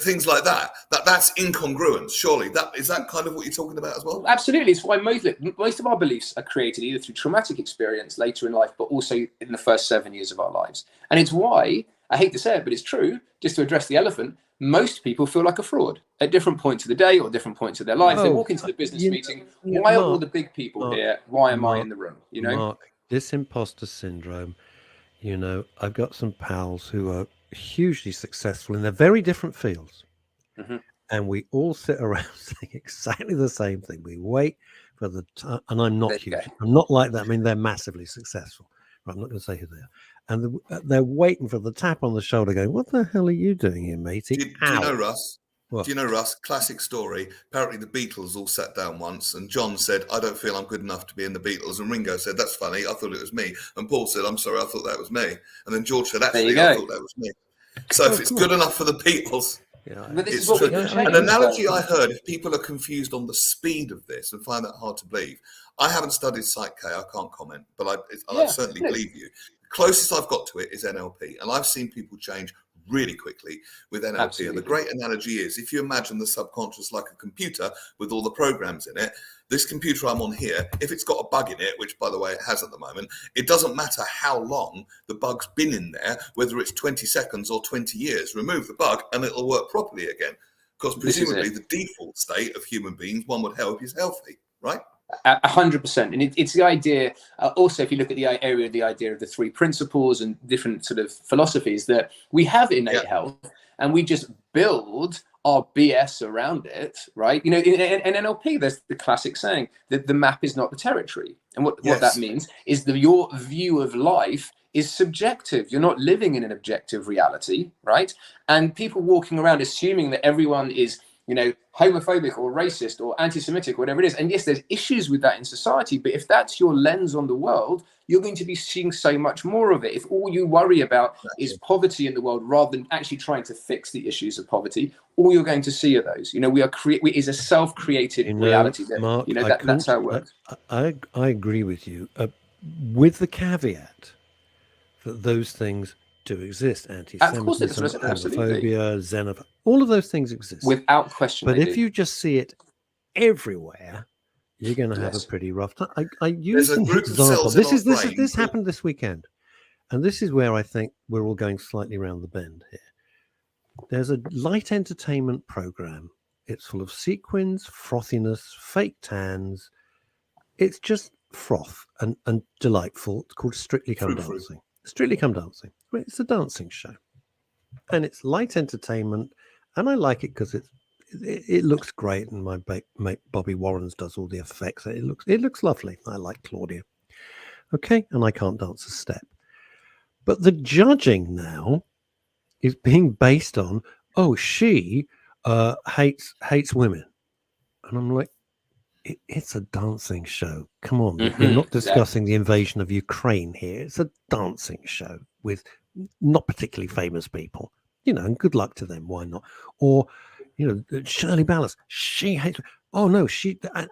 Things like that. That's incongruence. Surely is that kind of what you're talking about as well? Absolutely. It's why most of our beliefs are created either through traumatic experience later in life, but also in the first 7 years of our lives. And it's why, I hate to say it, but it's true, just to address the elephant, most people feel like a fraud at different points of the day or different points of their lives. They walk into the business meeting. Why are all the big people here? Why am I in the room? Mark, this imposter syndrome, I've got some pals who are hugely successful in their very different fields, and we all sit around saying exactly the same thing. We wait for the and I'm not huge. I'm not like that. I mean, they're massively successful. I'm not going to say who they are, and they're waiting for the tap on the shoulder, going, "What the hell are you doing here, matey?" Do you know, Russ? What? Do you know, Russ? Classic story. Apparently, the Beatles all sat down once, and John said, "I don't feel I'm good enough to be in the Beatles." And Ringo said, "That's funny. I thought it was me." And Paul said, "I'm sorry, I thought that was me." And then George said, "Actually, I thought that was me." So if it's good enough for the Beatles, it's true. An analogy I heard: if people are confused on the speed of this and find that hard to believe, I haven't studied Psych K. I can't comment, but I certainly believe you. The closest I've got to it is NLP, and I've seen people change really quickly with NLP. Absolutely. And the great analogy is, if you imagine the subconscious like a computer with all the programs in it, this computer I'm on here, if it's got a bug in it, which by the way it has at the moment, it doesn't matter how long the bug's been in there, whether it's 20 seconds or 20 years, remove the bug and it'll work properly again. Because presumably the default state of human beings, one would hope, is healthy, right? 100%. And it's the idea, also, if you look at the idea of the 3 principles and different sort of philosophies, that we have innate health and we just build our BS around it, right? In NLP, there's the classic saying that the map is not the territory. And what that means is that your view of life is subjective. You're not living in an objective reality, right? And people walking around assuming that everyone is homophobic or racist or anti-Semitic, whatever it is. And yes, there's issues with that in society, but if that's your lens on the world, you're going to be seeing so much more of it. If all you worry about is poverty in the world, rather than actually trying to fix the issues of poverty, all you're going to see are those. We is a self-created reality. That, Mark, that's how it works. I agree with you, with the caveat that those things do exist. Anti-Semitism, homophobia, xenophobia, all of those things exist. Without question. But if you just see it everywhere, you're going to have a pretty rough time. I use an example. This happened this weekend. And this is where I think we're all going slightly around the bend here. There's a light entertainment program. It's full of sequins, frothiness, fake tans. It's just froth and delightful. It's called Strictly Come Dancing. Strictly Come Dancing. It's a dancing show, and it's light entertainment, and I like it because it looks great, and my mate Bobby Warrens does all the effects. It looks lovely. I like Claudia. Okay, and I can't dance a step, but the judging now is being based on she hates women, and I'm like, it's a dancing show. Come on, we're not discussing the invasion of Ukraine here. It's a dancing show with not particularly famous people, and good luck to them. Why not? Or, Shirley Ballas, she hates. Oh no,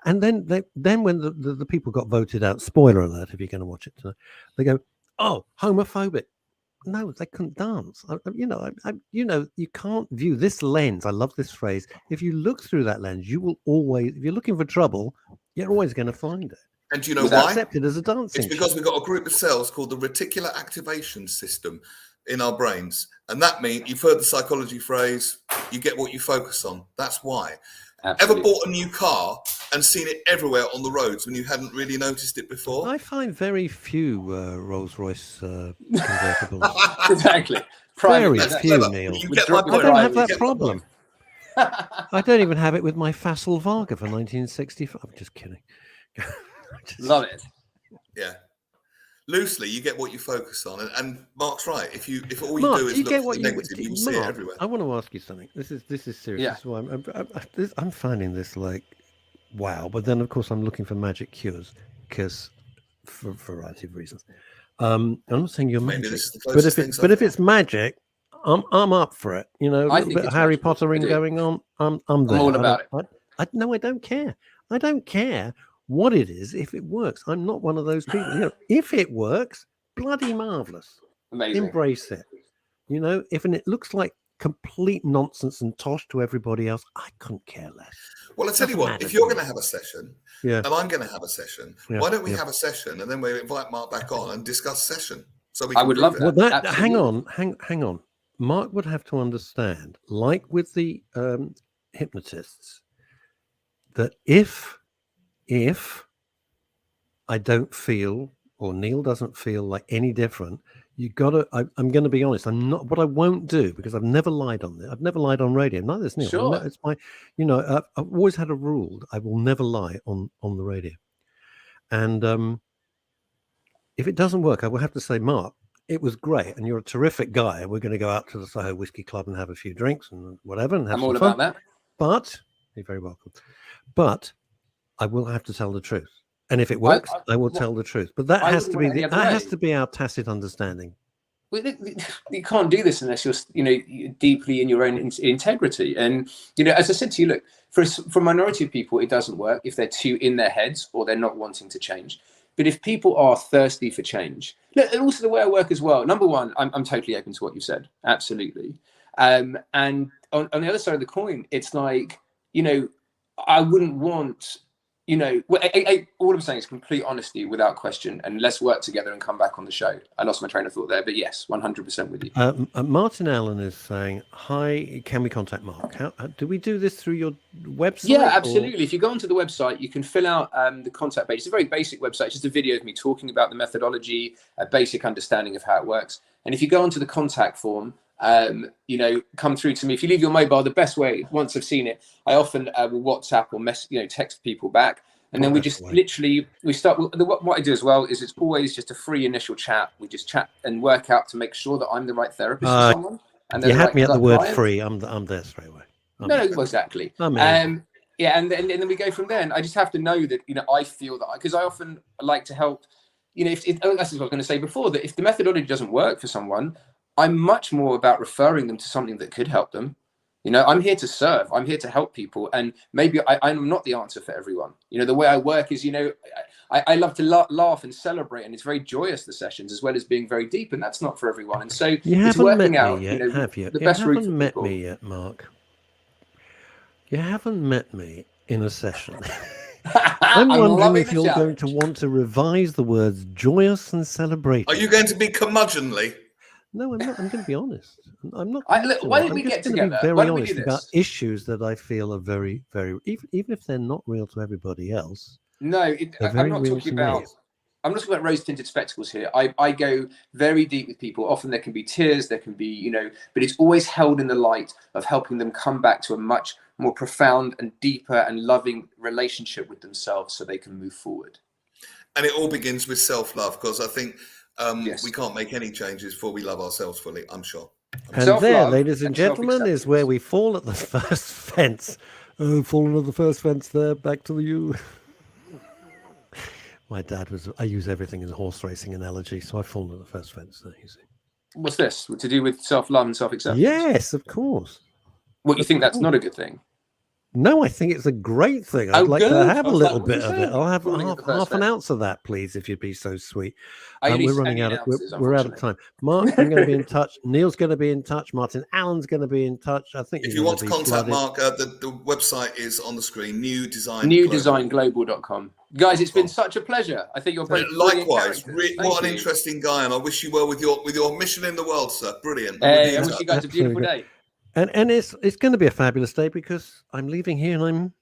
and then when the people got voted out, spoiler alert, if you're going to watch it tonight, they go, oh, homophobic. No, they couldn't dance. You can't view this lens. I love this phrase. If you look through that lens, you will always, if you're looking for trouble, you're always going to find it. And do you know why? Accepted as a dancing. It's because we've got a group of cells called the reticular activation system in our brains. And that means, you've heard the psychology phrase, you get what you focus on. That's why. Absolutely. Ever bought a new car and seen it everywhere on the roads when you hadn't really noticed it before? I find very few Rolls-Royce convertibles. Exactly. Very few, Neil. You get my point. I don't have that problem. I don't even have it with my Fassel Varga for 1965. I'm just kidding. Love it. Yeah. Loosely, you get what you focus on, and Mark's right. If all you Mark, do is look at the negative, you will see it everywhere. I want to ask you something. This is serious. Yeah. This is why I'm finding this like wow. But then, of course, I'm looking for magic cures because for a variety of reasons. I'm not saying you're magic, but if it's magic, I'm up for it. You know, a little bit of Harry Pottering going on. I'm there. I'm all about it. No, I don't care. I don't care what it is if it works. I'm not one of those people. You know, if it works, bloody marvelous. Amazing. Embrace it. You know, if it looks like complete nonsense and tosh to everybody else, I couldn't care less. Well, I tell you what, if you're going to have a session, and I'm going to have a session, why don't we have a session and then we invite Mark back on and discuss session? So we I would love that. Well, hang on. Mark would have to understand, like with the hypnotists, that if I don't feel, or Neil doesn't feel like any different, I'm going to be honest. I'm not. What I won't do, because I've never lied on this. I've never lied on radio. Neither has Neil. Sure. It's my, I've always had a rule. I will never lie on the radio. And if it doesn't work, I will have to say, Mark, it was great, and you're a terrific guy. We're going to go out to the Soho Whiskey Club and have a few drinks and whatever, and have I'm some all fun. about that. But you're very welcome. But I will have to tell the truth. And if it works, I will tell the truth. But that has to be our tacit understanding. Well, you can't do this unless you're, deeply in your own integrity. And as I said to you, look, for a minority of people, it doesn't work if they're too in their heads or they're not wanting to change. But if people are thirsty for change, look, and also the way I work as well. Number one, I'm totally open to what you said, absolutely. And on the other side of the coin, it's like, I wouldn't want. All I'm saying is complete honesty without question, and let's work together and come back on the show. I lost my train of thought there, but yes, 100% with you. Martin Allen is saying, hi, can we contact Mark? How do we do this through your website? Yeah, absolutely. If you go onto the website, you can fill out the contact page. It's a very basic website. It's just a video of me talking about the methodology, a basic understanding of how it works. And if you go onto the contact form, come through to me. If you leave your mobile, the best way, once I've seen it, I often will WhatsApp or text people back. And then we just we start. What I do as well is it's always just a free initial chat. We just chat and work out to make sure that I'm the right therapist for someone. And you had me at the word free. I'm there straight away. No, exactly. And then we go from there. And I just have to know that I feel that because I often like to help. That's what I was going to say before, that if the methodology doesn't work for someone, I'm much more about referring them to something that could help them. I'm here to serve. I'm here to help people. And maybe I'm not the answer for everyone. The way I work is, I love to laugh and celebrate. And it's very joyous, the sessions, as well as being very deep. And that's not for everyone. And so it's working out, have you? The best route for people. You haven't met me yet, Mark. You haven't met me in a session. I'm wondering if you're going to want to revise the words joyous and celebrate. Are you going to be curmudgeonly? No, I'm not. I'm going to be honest. I'm not. Why don't we get together? Be very honest about issues that I feel are very, very, even if they're not real to everybody else. No, I'm not talking about. I'm not talking about rose-tinted spectacles here. I go very deep with people. Often there can be tears, there can be, but it's always held in the light of helping them come back to a much more profound and deeper and loving relationship with themselves so they can move forward. And it all begins with self-love, because I think we can't make any changes before we love ourselves fully, I'm sure. And there, ladies and gentlemen, is where we fall at the first fence. Oh, fallen at the first fence there, back to you. My dad I use everything as a horse racing analogy, so I've fallen at the first fence there, you see. What's this? To do with self-love and self-acceptance? Yes, of course. What, you think that's not a good thing? No, I think it's a great thing. I'd Oh, like to good. have I a was little like, what's bit he of it. saying? I'll have Calling it the first half an bit. ounce of that, please, if you'd be so sweet. I only We're send running you out. ounces, We're out of time. Mark, I'm going to be in touch. Neil's going to be in touch. Martin Allen's going to be in touch. I think If you're you going want to to be contact flooded. Mark, the website is on the screen. newdesignglobal.com. Guys, it's been such a pleasure. I think you're both brilliant Likewise. characters. What an interesting guy, and I wish you well with your mission in the world, sir. Brilliant. Hey, I wish you guys a beautiful day. And it's going to be a fabulous day because I'm leaving here and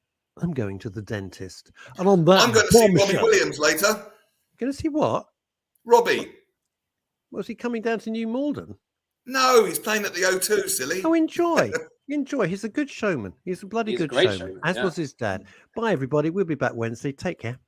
I'm going to the dentist. And on that, I'm going to see Robbie Williams later. Going to see what? Robbie. Was he coming down to New Malden? No, he's playing at the O2, silly. Oh, enjoy. Enjoy. He's a good showman. He's a bloody good showman. As was his dad. Bye, everybody. We'll be back Wednesday. Take care.